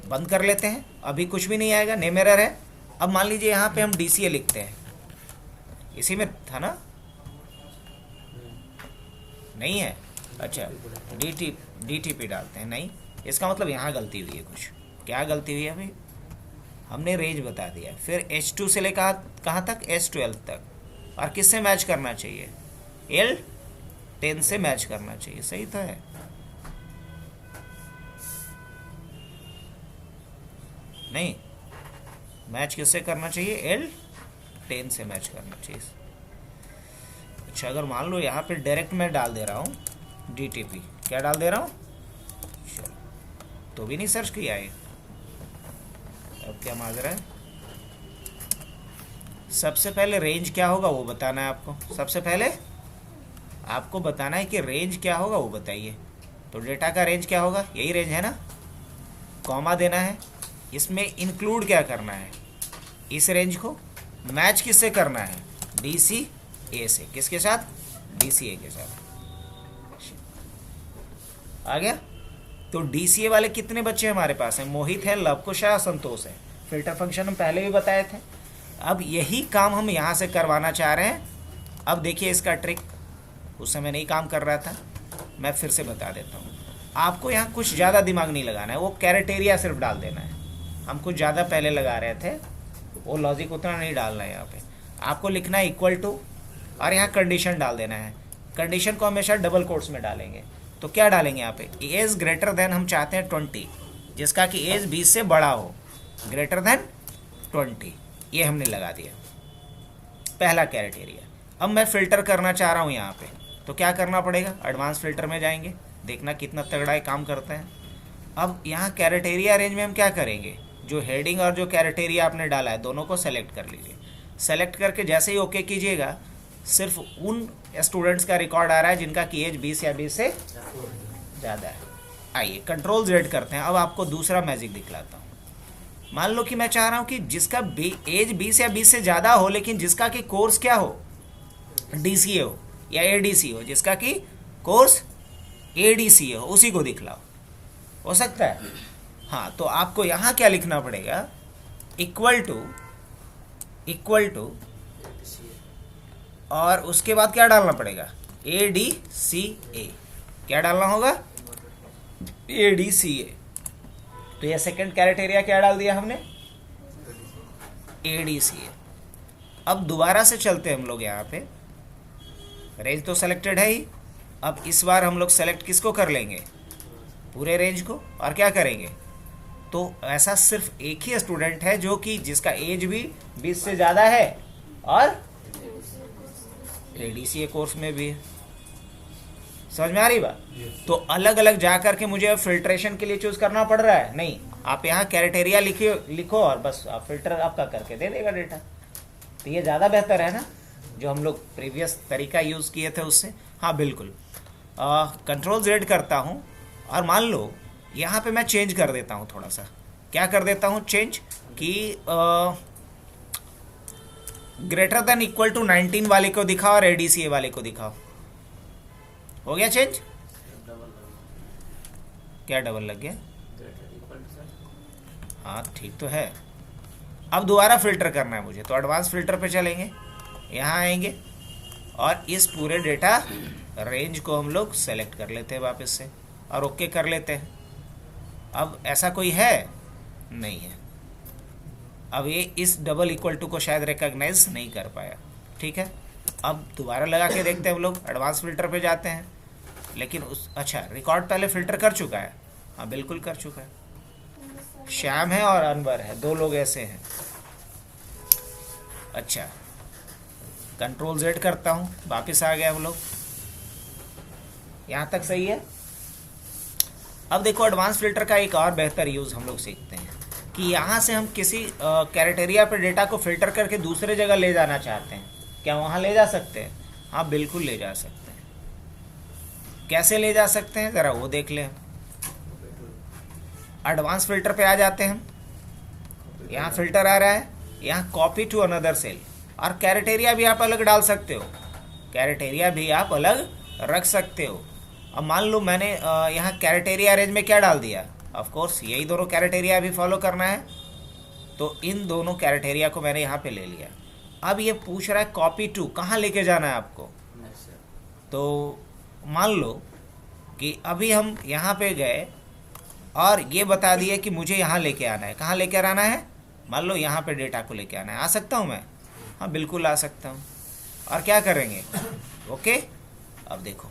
बंद कर लेते हैं, अभी कुछ भी नहीं आएगा, नेम एरर है। अब मान लीजिए यहाँ पे हम DCA लिखते हैं, इसी में था ना, नहीं है, अच्छा DTP डालते हैं, नहीं, इसका मतलब यहाँ गलती हुई है कुछ। क्या गलती हुई है भाई, हमने रेंज बता दिया। फिर H2 से लेकर कहाँ तक, S12 तक। और किससे मैच करना चाहिए, L10 से मैच करना चाहिए, सही तो है। नहीं, मैच किससे करना चाहिए, L10 से मैच करना चाहिए। अच्छा, अगर मान लो यहाँ पे डायरेक्ट मैं डाल दे रहा हूँ DTP, क्या डाल दे रहा हूँ, चलो तो भी नहीं सर्च किया है। अब क्या मांग रहा है, सबसे पहले रेंज क्या होगा वो बताना है आपको। सबसे पहले आपको बताना है कि रेंज क्या होगा वो बताइए। तो डेटा का रेंज क्या होगा, यही रेंज है ना, कॉमा देना है। इसमें इंक्लूड क्या करना है, इस रेंज को मैच किससे करना है, DCA से। किसके साथ, DCA के साथ। आ गया। तो DCA वाले कितने बच्चे हमारे पास हैं, मोहित है, लवकुश है, संतोष है। फिल्टर फंक्शन हम पहले भी बताए थे। अब यही काम हम यहाँ से करवाना चाह रहे हैं। अब देखिए इसका ट्रिक, उस समय नहीं काम कर रहा था, मैं फिर से बता देता हूँ। आपको यहाँ कुछ ज़्यादा दिमाग नहीं लगाना है, वो क्राइटेरिया सिर्फ डाल देना है। हम कुछ ज़्यादा पहले लगा रहे थे, वो लॉजिक उतना नहीं डालना है। यहाँ पे आपको लिखना है इक्वल टू, और यहाँ कंडीशन डाल देना है। कंडीशन को हमेशा डबल कोट्स में डालेंगे। तो क्या डालेंगे यहाँ पे, एज ग्रेटर देन हम चाहते हैं 20, जिसका कि एज 20 से बड़ा हो, ग्रेटर देन 20, ये हमने लगा दिया पहला क्राइटेरिया। अब मैं फ़िल्टर करना चाह रहा हूँ यहाँ पे, तो क्या करना पड़ेगा, एडवांस फ़िल्टर में जाएंगे, देखना कितना तगड़ा है काम करते हैं। अब यहाँ क्राइटेरिया रेंज में हम क्या करेंगे, जो हेडिंग और जो क्राइटेरिया आपने डाला है दोनों को सेलेक्ट कर लीजिए। सेलेक्ट करके जैसे ही ओके कीजिएगा, सिर्फ उन स्टूडेंट्स का रिकॉर्ड आ रहा है जिनका कि एज 20 या 20 से ज़्यादा है। आइए कंट्रोल Z करते हैं। अब आपको दूसरा मैजिक दिखलाता हूँ। मान लो कि मैं चाह रहा हूँ कि जिसका एज 20 या 20 से ज़्यादा हो, लेकिन जिसका कि कोर्स क्या हो, DCA हो। या एडीसी हो, जिसका कि कोर्स एडीसी हो, उसी को दिखलाओ, हो सकता है। हाँ, तो आपको यहाँ क्या लिखना पड़ेगा, इक्वल टू और उसके बाद क्या डालना पड़ेगा, ADCA। क्या डालना होगा, ADCA। तो ये सेकंड क्राइटेरिया क्या डाल दिया हमने, ADCA। अब दोबारा से चलते हैं हम लोग, यहाँ पे रेंज तो सेलेक्टेड है ही। अब इस बार हम लोग सेलेक्ट किसको कर लेंगे, पूरे रेंज को, और क्या करेंगे, तो ऐसा सिर्फ एक ही स्टूडेंट है जो कि जिसका एज भी 20 से ज़्यादा है और ADCA कोर्स में भी है। समझ में आ रही बात। तो अलग अलग जा करके मुझे फिल्ट्रेशन के लिए चूज करना पड़ रहा है, नहीं, आप यहाँ क्राइटेरिया लिखो और बस आप फिल्टर आपका करके दे देगा डेटा। तो ये ज़्यादा बेहतर है ना, जो हम लोग प्रीवियस तरीका यूज़ किए थे उससे। हाँ बिल्कुल। कंट्रोल Z करता हूँ और मान लो यहाँ पे मैं चेंज कर देता हूँ थोड़ा सा। क्या कर देता हूँ चेंज, कि ग्रेटर देन इक्वल टू 19 वाले को दिखाओ और ADCA वाले को दिखाओ। हो गया चेंज, क्या डबल लग गया, हाँ ठीक तो है। अब दोबारा फिल्टर करना है मुझे, तो एडवांस फिल्टर पे चलेंगे, यहाँ आएंगे और इस पूरे डेटा रेंज को हम लोग सेलेक्ट कर लेते हैं वापस से और ओके कर लेते हैं। अब ऐसा कोई है नहीं है, अब ये इस डबल इक्वल टू को शायद रिकॉग्नाइज नहीं कर पाया, ठीक है। अब दोबारा लगा के देखते हैं हम लोग, एडवांस फिल्टर पे जाते हैं, लेकिन अच्छा रिकॉर्ड पहले फिल्टर कर चुका है, हाँ बिल्कुल कर चुका है। श्याम है और अनवर है, दो लोग ऐसे हैं। अच्छा, कंट्रोल Z करता हूँ, वापस आ गया हम लोग, यहाँ तक सही है। अब देखो एडवांस फिल्टर का एक और बेहतर यूज़ हम लोग सीखते हैं कि यहाँ से हम किसी क्राइटेरिया पे डेटा को फिल्टर करके दूसरे जगह ले जाना चाहते हैं, क्या वहाँ ले जा सकते हैं? हाँ बिल्कुल ले जा सकते हैं। कैसे ले जा सकते हैं ज़रा वो देख लें। एडवांस फिल्टर पे आ जाते हैं हम, यहाँ फिल्टर आ रहा है, यहाँ कॉपी टू अनदर सेल, और क्राइटेरिया भी आप अलग डाल सकते हो, क्राइटेरिया भी आप अलग रख सकते हो। अब मान लो मैंने यहाँ क्राइटेरिया रेंज में क्या डाल दिया, ऑफ कोर्स यही दोनों क्राइटेरिया भी फॉलो करना है, तो इन दोनों क्राइटेरिया को मैंने यहाँ पे ले लिया। अब ये पूछ रहा है कॉपी टू, कहाँ लेके जाना है आपको। तो मान लो कि अभी हम यहाँ पे गए और ये बता दिए कि मुझे यहाँ लेके आना है, कहाँ लेके आना है, मान लो यहाँ पे डेटा को लेके आना है। आ सकता हूँ मैं? हाँ बिल्कुल आ सकता हूँ। और क्या करेंगे, ओके। अब देखो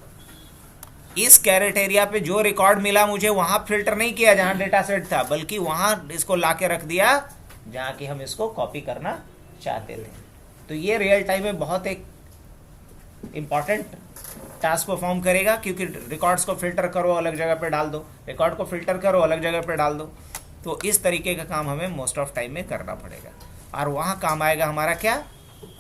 इस क्राइटेरिया पे जो रिकॉर्ड मिला मुझे, वहाँ फिल्टर नहीं किया जहाँ डेटा सेट था, बल्कि वहाँ इसको ला के रख दिया जहाँ कि हम इसको कॉपी करना चाहते थे। तो ये रियल टाइम में बहुत एक इम्पॉर्टेंट टास्क परफॉर्म करेगा, क्योंकि रिकॉर्ड्स को फिल्टर करो अलग जगह पे डाल दो, रिकॉर्ड को फिल्टर करो अलग जगह पे डाल दो। तो इस तरीके का काम हमें मोस्ट ऑफ टाइम में करना पड़ेगा, और वहाँ काम आएगा हमारा क्या,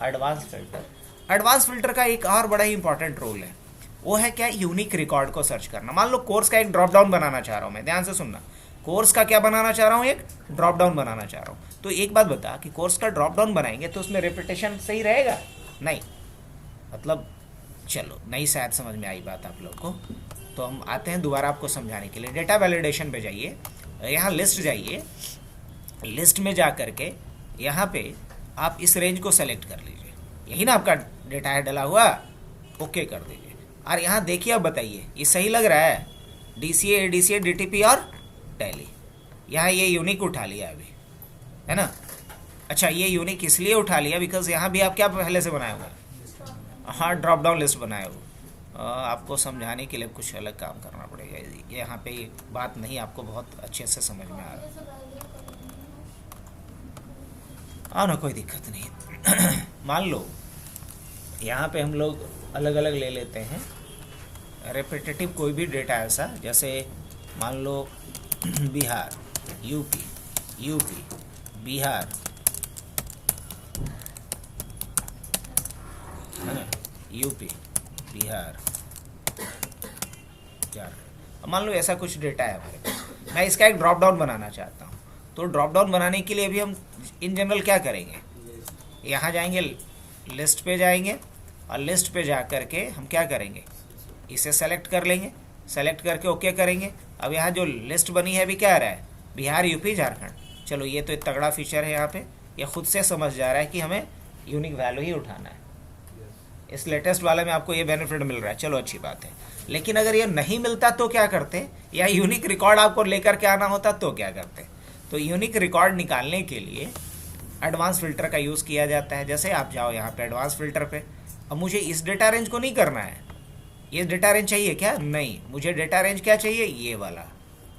एडवांस फिल्टर। एडवांस फिल्टर का एक और बड़ा ही इंपॉर्टेंट रोल है, वो है क्या, यूनिक रिकॉर्ड को सर्च करना। मान लो कोर्स का एक ड्रॉप डाउन बनाना चाह रहा हूँ मैं, ध्यान से सुनना, कोर्स का क्या बनाना चाह रहा हूँ, एक ड्रॉप डाउन बनाना चाह रहा हूँ। तो एक बात बता कि कोर्स का ड्रॉप डाउन बनाएंगे तो उसमें रिपीटेशन सही रहेगा? नहीं, मतलब चलो नहीं, शायद समझ में आई बात आप लोग को। तो हम आते हैं दोबारा आपको समझाने के लिए। डेटा वैलिडेशन पे जाइए, यहाँ लिस्ट जाइए, लिस्ट में जा करके यहाँ पे आप इस रेंज को सेलेक्ट कर लीजिए, यही ना आपका डेटा है डला हुआ, ओके कर दीजिए। और यहाँ देखिए, अब बताइए ये सही लग रहा है, DCA, ADCA, DTP और टैली। यहाँ ये यूनिक उठा लिया अभी, है ना। अच्छा, ये यूनिक इसलिए उठा लिया बिकॉज यहाँ भी आप क्या पहले से बनाए हुए हैं, हाँ ड्रॉप डाउन लिस्ट बनाए हुए। आपको समझाने के लिए कुछ अलग काम करना पड़ेगा, यहाँ पे बात नहीं आपको बहुत अच्छे से समझ में आ रहा है ना, कोई दिक्कत नहीं। मान लो यहाँ पे हम लोग अलग अलग ले लेते हैं रेपिटेटिव कोई भी डेटा ऐसा, जैसे मान लो बिहार, यूपी, बिहार, है ना, यूपी, बिहार, झारखंड। मान लो ऐसा कुछ डेटा है हमारे पास, मैं इसका एक ड्रॉप डाउन बनाना चाहता हूँ। तो ड्रॉप डाउन बनाने के लिए भी हम इन जनरल क्या करेंगे, यहाँ जाएंगे, लिस्ट पे जाएंगे और लिस्ट पे जा करके हम क्या करेंगे, इसे सेलेक्ट कर लेंगे, सेलेक्ट करके ओके करेंगे। अब यहाँ जो लिस्ट बनी है अभी क्या आ रहा है, बिहार, यूपी, झारखंड। चलो ये तो एक तगड़ा फीचर है, यहाँ पे ये खुद से समझ जा रहा है कि हमें यूनिक वैल्यू ही उठाना है। इस लेटेस्ट वाले में आपको ये बेनिफिट मिल रहा है, चलो अच्छी बात है। लेकिन अगर ये नहीं मिलता तो क्या करते, या यूनिक रिकॉर्ड आपको लेकर के आना होता तो क्या करते। तो यूनिक रिकॉर्ड निकालने के लिए एडवांस फिल्टर का यूज़ किया जाता है। जैसे आप जाओ यहाँ पे एडवांस फिल्टर पे, अब मुझे इस डेटा रेंज को नहीं करना है, ये डेटा रेंज चाहिए क्या, नहीं, मुझे डेटा रेंज क्या चाहिए, ये वाला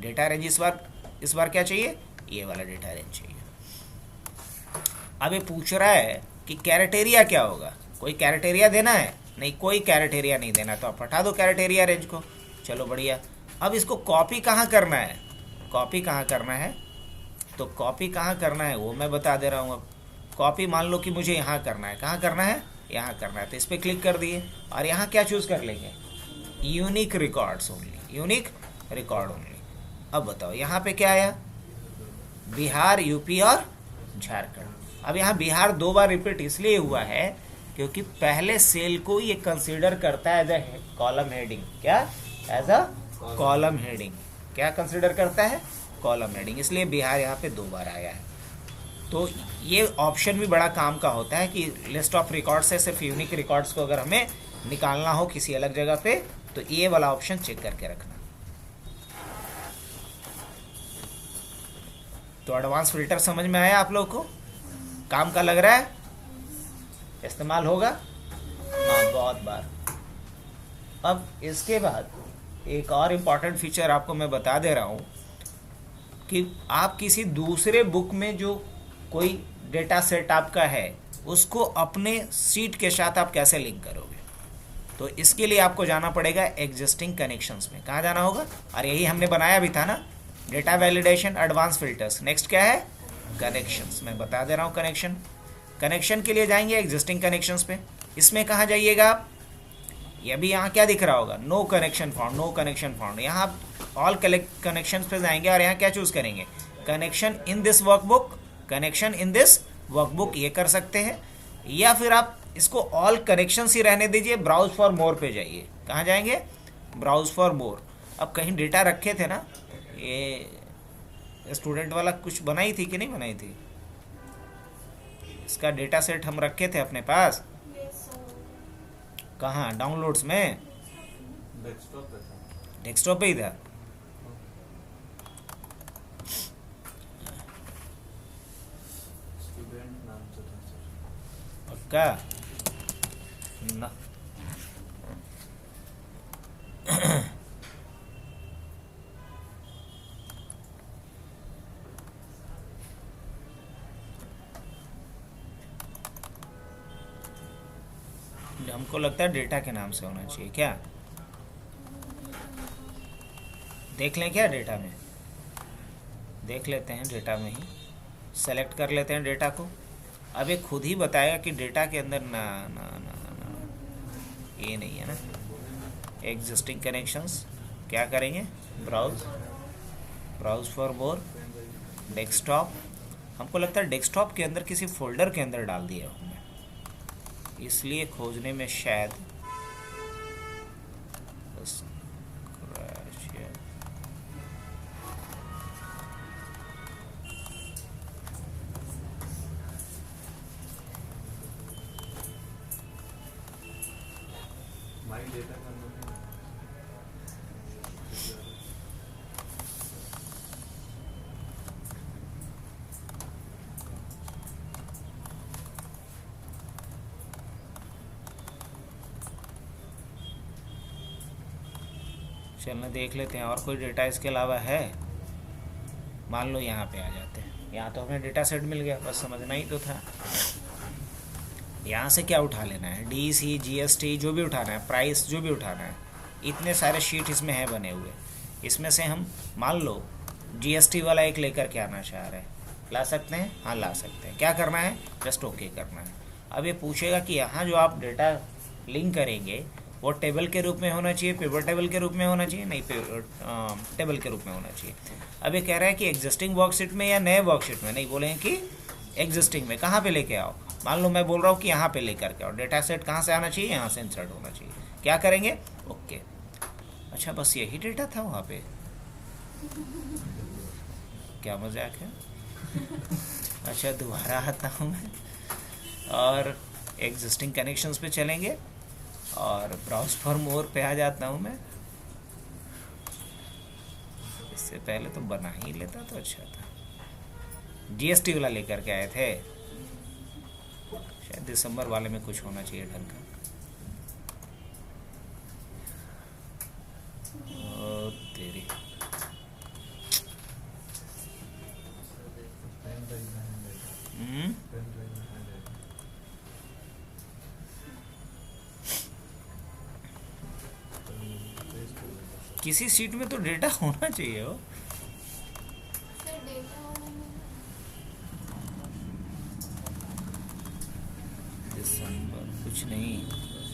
डेटा रेंज। इस बार क्या चाहिए, ये वाला डेटा रेंज चाहिए। अब ये पूछ रहा है कि कैरेटेरिया क्या होगा, कोई कैरेटेरिया देना है, नहीं कोई कैरेटेरिया नहीं देना, तो आप हटा दो कैरेटेरिया रेंज को। चलो बढ़िया। अब इसको कॉपी कहाँ करना है, कॉपी कहाँ करना है, तो कॉपी कहाँ करना है वो मैं बता दे रहा हूँ। अब कॉपी मान लो कि मुझे यहाँ करना है, कहाँ करना है, यहाँ करना है, तो इस पर क्लिक कर दिए और यहाँ क्या चूज़ कर लेंगे, unique records only, unique record only. अब बताओ यहाँ पे क्या आया, बिहार, यूपी और झारखंड। अब यहाँ बिहार 2 बार रिपीट इसलिए हुआ है क्योंकि पहले सेल को ये कंसीडर करता है एज अ कॉलम हेडिंग। क्या, एज अ कॉलम हेडिंग, क्या कंसीडर करता है, कॉलम हेडिंग, इसलिए बिहार यहाँ पे 2 बार आया है। तो ये ऑप्शन भी बड़ा काम का होता है कि लिस्ट ऑफ रिकॉर्ड्स से सिर्फ यूनिक रिकॉर्ड्स को अगर हमें निकालना हो किसी अलग जगह पे, तो ये वाला ऑप्शन चेक करके रखना। तो एडवांस फिल्टर समझ में आया आप लोग को, काम का लग रहा है, इस्तेमाल होगा, हाँ बहुत बार। अब इसके बाद एक और इम्पॉर्टेंट फीचर आपको मैं बता दे रहा हूँ कि आप किसी दूसरे बुक में जो कोई डेटा सेट आपका है उसको अपने सीट के साथ आप कैसे लिंक करोगे। तो इसके लिए आपको जाना पड़ेगा एग्जिस्टिंग कनेक्शंस में। कहाँ जाना होगा, और यही हमने बनाया भी था ना, data validation, advance filters, next क्या है, कनेक्शंस। मैं बता दे रहा हूँ कनेक्शन के लिए जाएंगे एग्जिस्टिंग कनेक्शंस पे। इसमें कहाँ जाइएगा आप, ये भी यहाँ क्या दिख रहा होगा, no connection found, no connection found. यहाँ आप ऑल कनेक्शंस पे जाएंगे और यहाँ क्या चूज़ करेंगे, connection in this workbook, connection in this workbook, ये कर सकते हैं। या फिर आप इसको ऑल कनेक्शंस ही रहने दीजिए, ब्राउज फॉर मोर पे जाइए। कहाँ जाएंगे, ब्राउज फॉर मोर। अब कहीं डेटा रखे थे ना, ये स्टूडेंट वाला कुछ बनाई थी कि नहीं बनाई थी, इसका डेटा सेट हम रखे थे अपने पास, कहाँ, डाउनलोड्स में, डेस्कटॉप पे था, डेस्कटॉप पे ही था। स्टूडेंट नाम से था सर। पक्का ना, हमको लगता है डेटा के नाम से होना चाहिए। क्या देख लें, क्या डेटा में देख लेते हैं, डेटा में ही सेलेक्ट कर लेते हैं डेटा को। अब ये खुद ही बताएगा कि डेटा के अंदर ना ना ना ना ये नहीं है ना, एग्जिस्टिंग कनेक्शंस। क्या करेंगे, ब्राउज फॉर मोर, डेस्कटॉप। हमको लगता है डेस्कटॉप के अंदर किसी फोल्डर के अंदर डाल दिया हमने, इसलिए खोजने में शायद माई डेटा का नाम चलना देख लेते हैं और कोई डेटा इसके अलावा है। मान लो यहाँ पे आ जाते हैं, यहाँ तो हमें डेटा सेट मिल गया, बस समझना ही तो था। यहाँ से क्या उठा लेना है, DEC, GST जो भी उठाना है, प्राइस जो भी उठाना है, इतने सारे शीट इसमें हैं बने हुए। इसमें से हम मान लो GST वाला एक लेकर के आना चाह रहे हैं, ला सकते हैं, हाँ ला सकते हैं। क्या करना है, जस्ट ओके करना है। अब ये पूछेगा कि यहाँ जो आप डेटा लिंक करेंगे वो टेबल के रूप में होना चाहिए, पिवट टेबल के रूप में होना चाहिए, नहीं टेबल के रूप में होना चाहिए। अब ये कह रहा है कि एग्जिस्टिंग वर्कशीट में या नए वर्कशीट में, नहीं बोलेंगे कि एग्जिस्टिंग में कहाँ पे लेके आओ, मान लो मैं बोल रहा हूँ कि यहाँ पे लेकर के आओ, डेटा सेट कहाँ से आना चाहिए, यहाँ से इंसर्ट होना चाहिए। क्या करेंगे, ओके। अच्छा बस यही डेटा था वहाँ पे, क्या मजाक है। अच्छा दोबारा आता हूँ मैं और एग्जिस्टिंग कनेक्शंस पे चलेंगे और ब्राउज फॉर मोर पे आ जाता हूँ मैं। इससे पहले तो बना ही लेता तो अच्छा था। जीएसटी वाला लेकर के आए थे, शायद दिसंबर वाले में कुछ होना चाहिए ढंग का। ओ तेरी, पेन ड्राइव में है डेटा, पेन ड्राइव में है डेटा। तो पेस्ट कर देगा। किसी सीट में तो डेटा होना चाहिए हो। सर डेटा वाला में दिसंबर कुछ नहीं,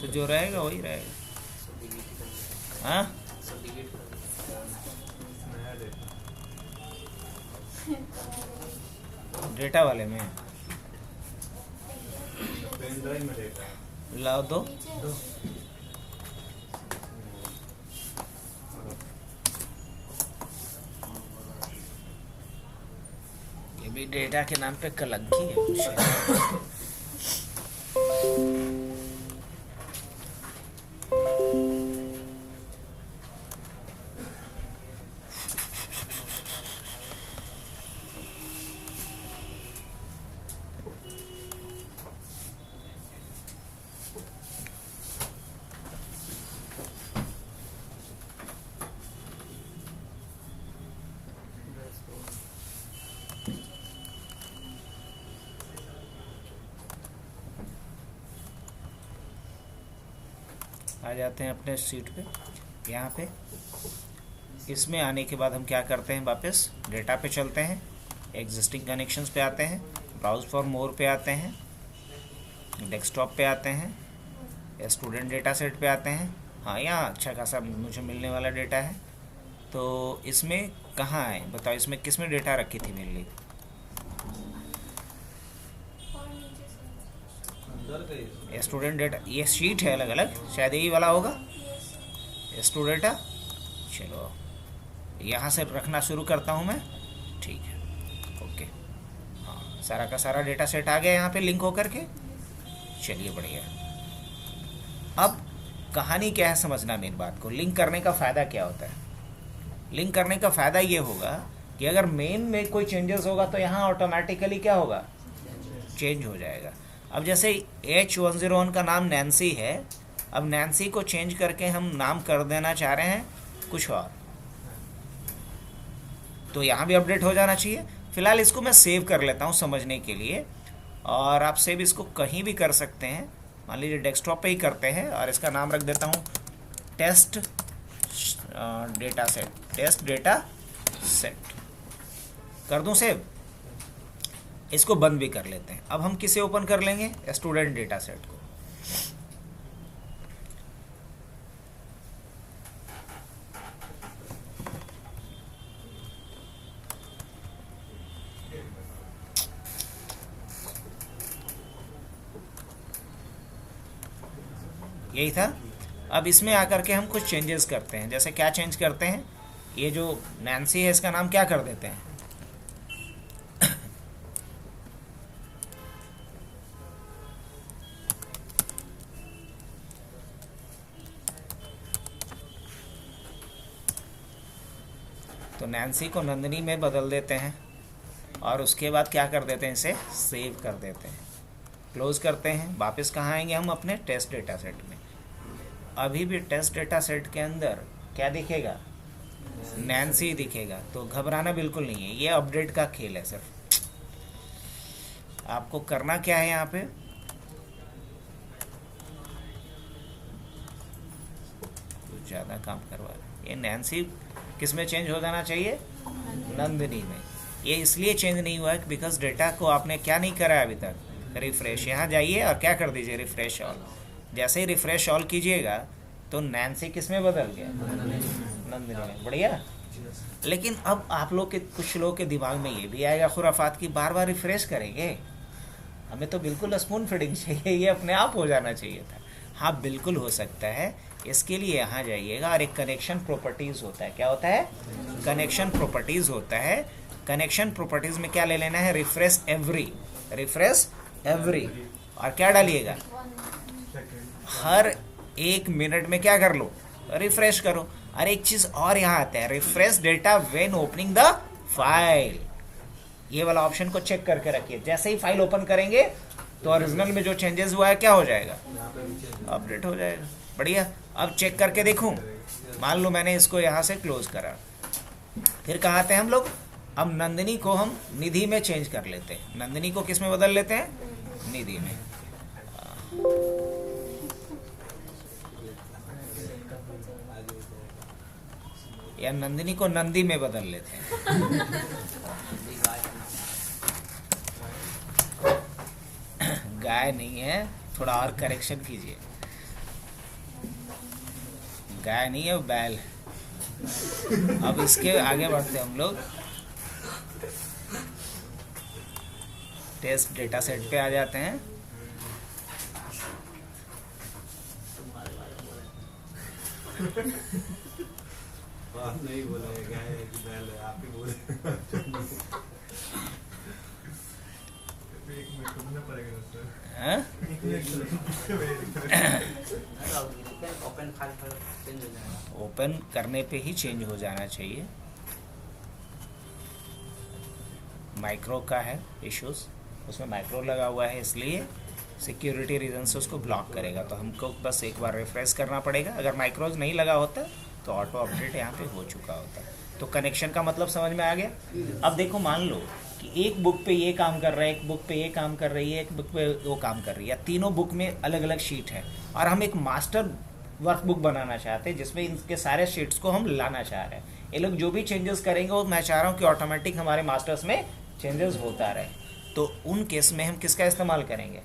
तो जो रहेगा वही रहेगा। सब डिलीट कर दिया, हाँ सब डिलीट कर दिया। नया डेटा, डेटा वाले में पेन ड्राइव में डेटा है। लाओ दो। नीचे ये भी डेटा के नाम पे कलंकी है कुछ। आ जाते हैं अपने सीट पे, यहाँ पे। इसमें आने के बाद हम क्या करते हैं, वापस डेटा पे चलते हैं, एग्जिस्टिंग कनेक्शंस पे आते हैं, ब्राउज फॉर मोर पे आते हैं, डेस्कटॉप पे आते हैं, स्टूडेंट डेटा सेट पे आते हैं। हाँ यहाँ अच्छा खासा मुझे मिलने वाला डेटा है। तो इसमें कहाँ है बताओ, इसमें किस में डेटा रखी थी मेरे लिए? और नीचे से अंदर का ये स्टूडेंट डेटा, ये शीट है अलग अलग, शायद यही वाला होगा स्टूडेंट डेटा। चलो यहाँ से रखना शुरू करता हूँ मैं, ठीक है, ओके। हाँ सारा का सारा डेटा सेट आ गया यहाँ पे लिंक होकर के। चलिए बढ़िया। अब कहानी क्या है समझना मेन बात को। लिंक करने का फ़ायदा क्या होता है? लिंक करने का फ़ायदा ये होगा कि अगर मेन में कोई चेंजेस होगा तो यहाँ ऑटोमेटिकली क्या होगा, चेंज हो जाएगा। अब जैसे H101 का नाम नैन्सी है, अब नैन्सी को चेंज करके हम नाम कर देना चाह रहे हैं कुछ और, तो यहाँ भी अपडेट हो जाना चाहिए। फिलहाल इसको मैं सेव कर लेता हूँ समझने के लिए, और आप सेव इसको कहीं भी कर सकते हैं। मान लीजिए डेस्कटॉप पे ही करते हैं और इसका नाम रख देता हूँ test data set, test data set कर दूँ सेव। इसको बंद भी कर लेते हैं। अब हम किसे ओपन कर लेंगे, स्टूडेंट डेटा सेट को। यही था। अब इसमें आकर के हम कुछ चेंजेस करते हैं। जैसे क्या चेंज करते हैं, ये जो नैन्सी है इसका नाम क्या कर देते हैं, तो नैन्सी को नंदनी में बदल देते हैं और उसके बाद क्या कर देते हैं, इसे सेव कर देते हैं, क्लोज करते हैं। वापस कहाँ आएंगे हम, अपने टेस्ट डेटा सेट में। अभी भी टेस्ट डेटा सेट के अंदर क्या दिखेगा, नैन्सी दिखेगा। तो घबराना बिल्कुल नहीं है, ये अपडेट का खेल है सिर्फ। आपको करना क्या है यहाँ पे, कुछ ज़्यादा काम करवा रहे हैं। ये नैन्सी किस में चेंज हो जाना चाहिए, नंदिनी में। ये इसलिए चेंज नहीं हुआ है बिकॉज डेटा को आपने क्या नहीं करा है अभी तक, रिफ्रेश। यहाँ जाइए और क्या कर दीजिए, रिफ्रेश ऑल। जैसे ही रिफ्रेश ऑल कीजिएगा तो नैन्सी किस में बदल गया, नंदिनी में। बढ़िया। लेकिन अब आप लोग के, कुछ लोग के दिमाग में ये भी आएगा खुराफात की, बार बार रिफ्रेश करेंगे हमें तो बिल्कुल स्पून फीडिंग चाहिए, ये अपने आप हो जाना चाहिए था। हाँ बिल्कुल हो सकता है। इसके लिए यहाँ जाइएगा और एक कनेक्शन प्रॉपर्टीज़ होता है। क्या होता है? कनेक्शन प्रॉपर्टीज़ होता है। कनेक्शन प्रॉपर्टीज़ में क्या ले लेना है? Refresh every, refresh every. और क्या डालिएगा? हर 1 मिनट में क्या कर लो? रिफ्रेश करो। और एक चीज़ और यहाँ आता है, refresh data when opening the file. ये वाला ऑप्शन को चेक करके रखिए। जैसे ही फाइल ओपन करेंगे तो ओरिजिनल में जो चेंजेस हुआ है क्या हो जाएगा? अपडेट हो जाएगा। बढ़िया। अब चेक करके देखूं, मान लो मैंने इसको यहाँ से क्लोज करा, फिर कहाँ आते हैं हम लोग? अब नंदिनी को हम निधि में चेंज कर लेते हैं। नंदिनी को किस में बदल लेते हैं? निधि में। या नंदिनी को नंदी में बदल लेते हैं। गाय नहीं है, थोड़ा और करेक्शन कीजिए। गाय नहीं है, वो बैल है। अब इसके आगे बढ़ते हम लोग टेस्ट डेटा सेट पे आ जाते हैं। बात नहीं बोला है, गाय है कि बैल है, आप ही बोले। एक मिनट रुकना पड़ेगा सर। हाँ? ओपन फाइल पर चेंज हो जाएगा। ओपन करने पे ही चेंज हो जाना चाहिए। माइक्रो का है इश्यूज, उसमें माइक्रो लगा हुआ है, इसलिए सिक्योरिटी रीजन से उसको ब्लॉक करेगा। तो हमको बस एक बार रिफ्रेश करना पड़ेगा। अगर माइक्रोज नहीं लगा होता तो ऑटो अपडेट यहाँ पे हो चुका होता। तो कनेक्शन का मतलब समझ में आ गया। अब देखो, मान लो कि एक बुक पे ये काम कर रहा है, एक बुक पे ये काम कर रही है, एक बुक पे वो काम कर रही है, तीनों बुक में अलग अलग शीट है, और हम एक मास्टर वर्कबुक बनाना चाहते हैं जिसमें इनके सारे शीट्स को हम लाना चाह रहे हैं। ये लोग जो भी चेंजेस करेंगे वो मैं चाह रहा हूँ कि ऑटोमेटिक हमारे मास्टर्स में चेंजेस होता रहे। तो उन केस में हम किसका इस्तेमाल करेंगे?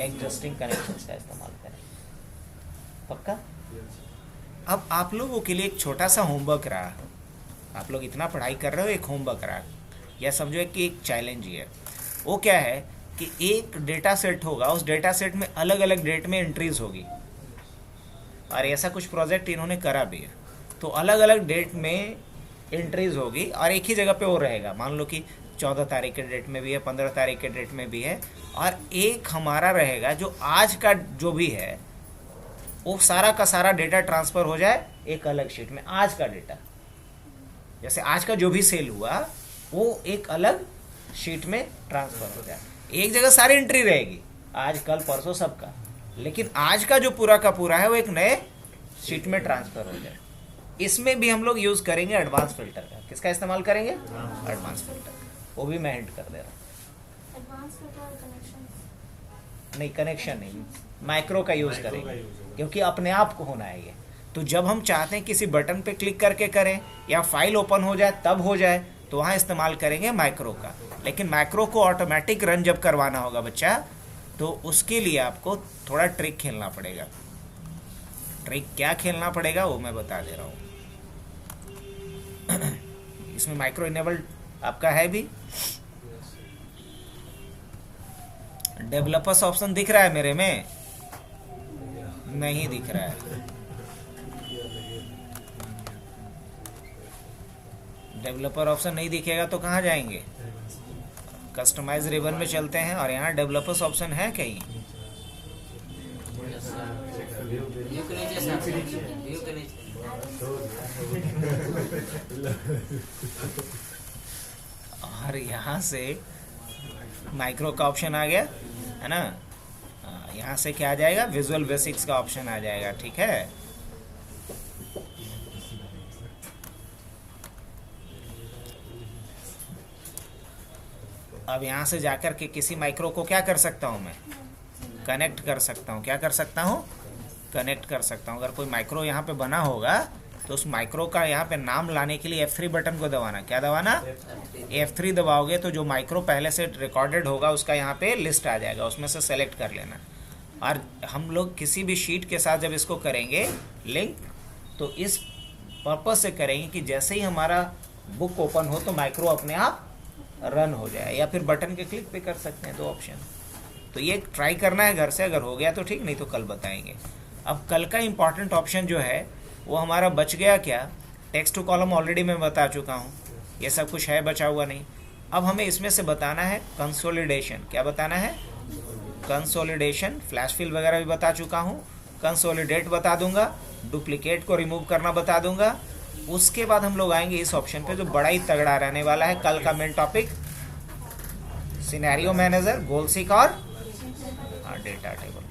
एग्जिस्टिंग कनेक्शंस का इस्तेमाल करेंगे। पक्का? अब आप लोगों के लिए एक छोटा सा होमवर्क रहा। आप लोग इतना पढ़ाई कर रहे हो, एक होमवर्क रहा, या समझो कि एक चैलेंज ही है। वो क्या है कि एक डेटा सेट होगा, उस डेटा सेट में अलग अलग डेट में एंट्रीज होगी, और ऐसा कुछ प्रोजेक्ट इन्होंने करा भी है। तो अलग अलग डेट में एंट्रीज होगी और एक ही जगह पे वो रहेगा। मान लो कि 14 तारीख के डेट में भी है, 15 तारीख के डेट में भी है, और एक हमारा रहेगा जो आज का जो भी है वो सारा का सारा डेटा ट्रांसफ़र हो जाए एक अलग शीट में। आज का डेटा, जैसे आज का जो भी सेल हुआ वो एक अलग शीट में ट्रांसफ़र हो जाए। एक जगह सारी एंट्री रहेगी, आज कल परसों सबका, लेकिन आज का जो पूरा का पूरा है वो एक नए शीट में ट्रांसफ़र हो जाए। इसमें भी हम लोग यूज़ करेंगे एडवांस फिल्टर का। किसका इस्तेमाल करेंगे? एडवांस फिल्टर का। वो भी मैं हिंट कर दे रहा हूँ। एडवांस फिल्टर और कनेक्शन। नहीं, कनेक्शन नहीं, माइक्रो का यूज़ करेंगे, क्योंकि अपने आप को होना है ये। तो जब हम चाहते हैं किसी बटन पे क्लिक करके करें या फाइल ओपन हो जाए तब हो जाए, तो वहाँ इस्तेमाल करेंगे माइक्रो का। लेकिन माइक्रो को ऑटोमेटिक रन जब करवाना होगा बच्चा, तो उसके लिए आपको थोड़ा ट्रिक खेलना पड़ेगा। ट्रिक क्या खेलना पड़ेगा वो मैं बता दे रहा हूँ। इसमें माइक्रो इनेबल्ड आपका है भी। डेवलपर्स ऑप्शन दिख रहा है मेरे में? नहीं दिख रहा है। डेवलपर ऑप्शन नहीं दिखेगा तो कहाँ जाएंगे? कस्टमाइज रिबन में चलते हैं, और यहाँ डेवलपर्स ऑप्शन है कहीं? व्यू के नीचे सर, व्यू के नीचे। और यहाँ से माइक्रो का ऑप्शन आ गया है ना। यहाँ से क्या आ जाएगा? विजुअल बेसिक्स का ऑप्शन आ जाएगा। ठीक है, अब यहाँ से जाकर के किसी माइक्रो को क्या कर सकता हूँ मैं? कनेक्ट कर सकता हूँ। क्या कर सकता हूँ? कनेक्ट कर सकता हूँ। अगर कोई माइक्रो यहाँ पे बना होगा तो उस माइक्रो का यहाँ पे नाम लाने के लिए F3 बटन को दबाना। क्या दबाना? F3 दबाओगे तो जो माइक्रो पहले से रिकॉर्डेड होगा उसका यहाँ पे लिस्ट आ जाएगा, उसमें से सेलेक्ट कर लेना। और हम लोग किसी भी शीट के साथ जब इसको करेंगे लिंक, तो इस पर्पस से करेंगे कि जैसे ही हमारा बुक ओपन हो तो माइक्रो अपने आप रन हो जाए, या फिर बटन के क्लिक पे कर सकते हैं, दो ऑप्शन। तो ये ट्राई करना है घर से, अगर हो गया तो ठीक, नहीं तो कल बताएंगे। अब कल का इम्पॉर्टेंट ऑप्शन जो है वो हमारा बच गया क्या, टेक्स्ट टू कॉलम ऑलरेडी मैं बता चुका हूँ, ये सब कुछ है, बचा हुआ नहीं। अब हमें इसमें से बताना है कंसोलिडेशन। क्या बताना है? कंसोलिडेशन। फ्लैश फिल वगैरह भी बता चुका हूँ, कंसोलिडेट बता दूंगा, डुप्लीकेट को रिमूव करना बता दूंगा। उसके बाद हम लोग आएंगे इस ऑप्शन पे जो बड़ा ही तगड़ा रहने वाला है कल का मेन टॉपिक, सिनेरियो मैनेजर, गोल सीक और डेटा टेबल।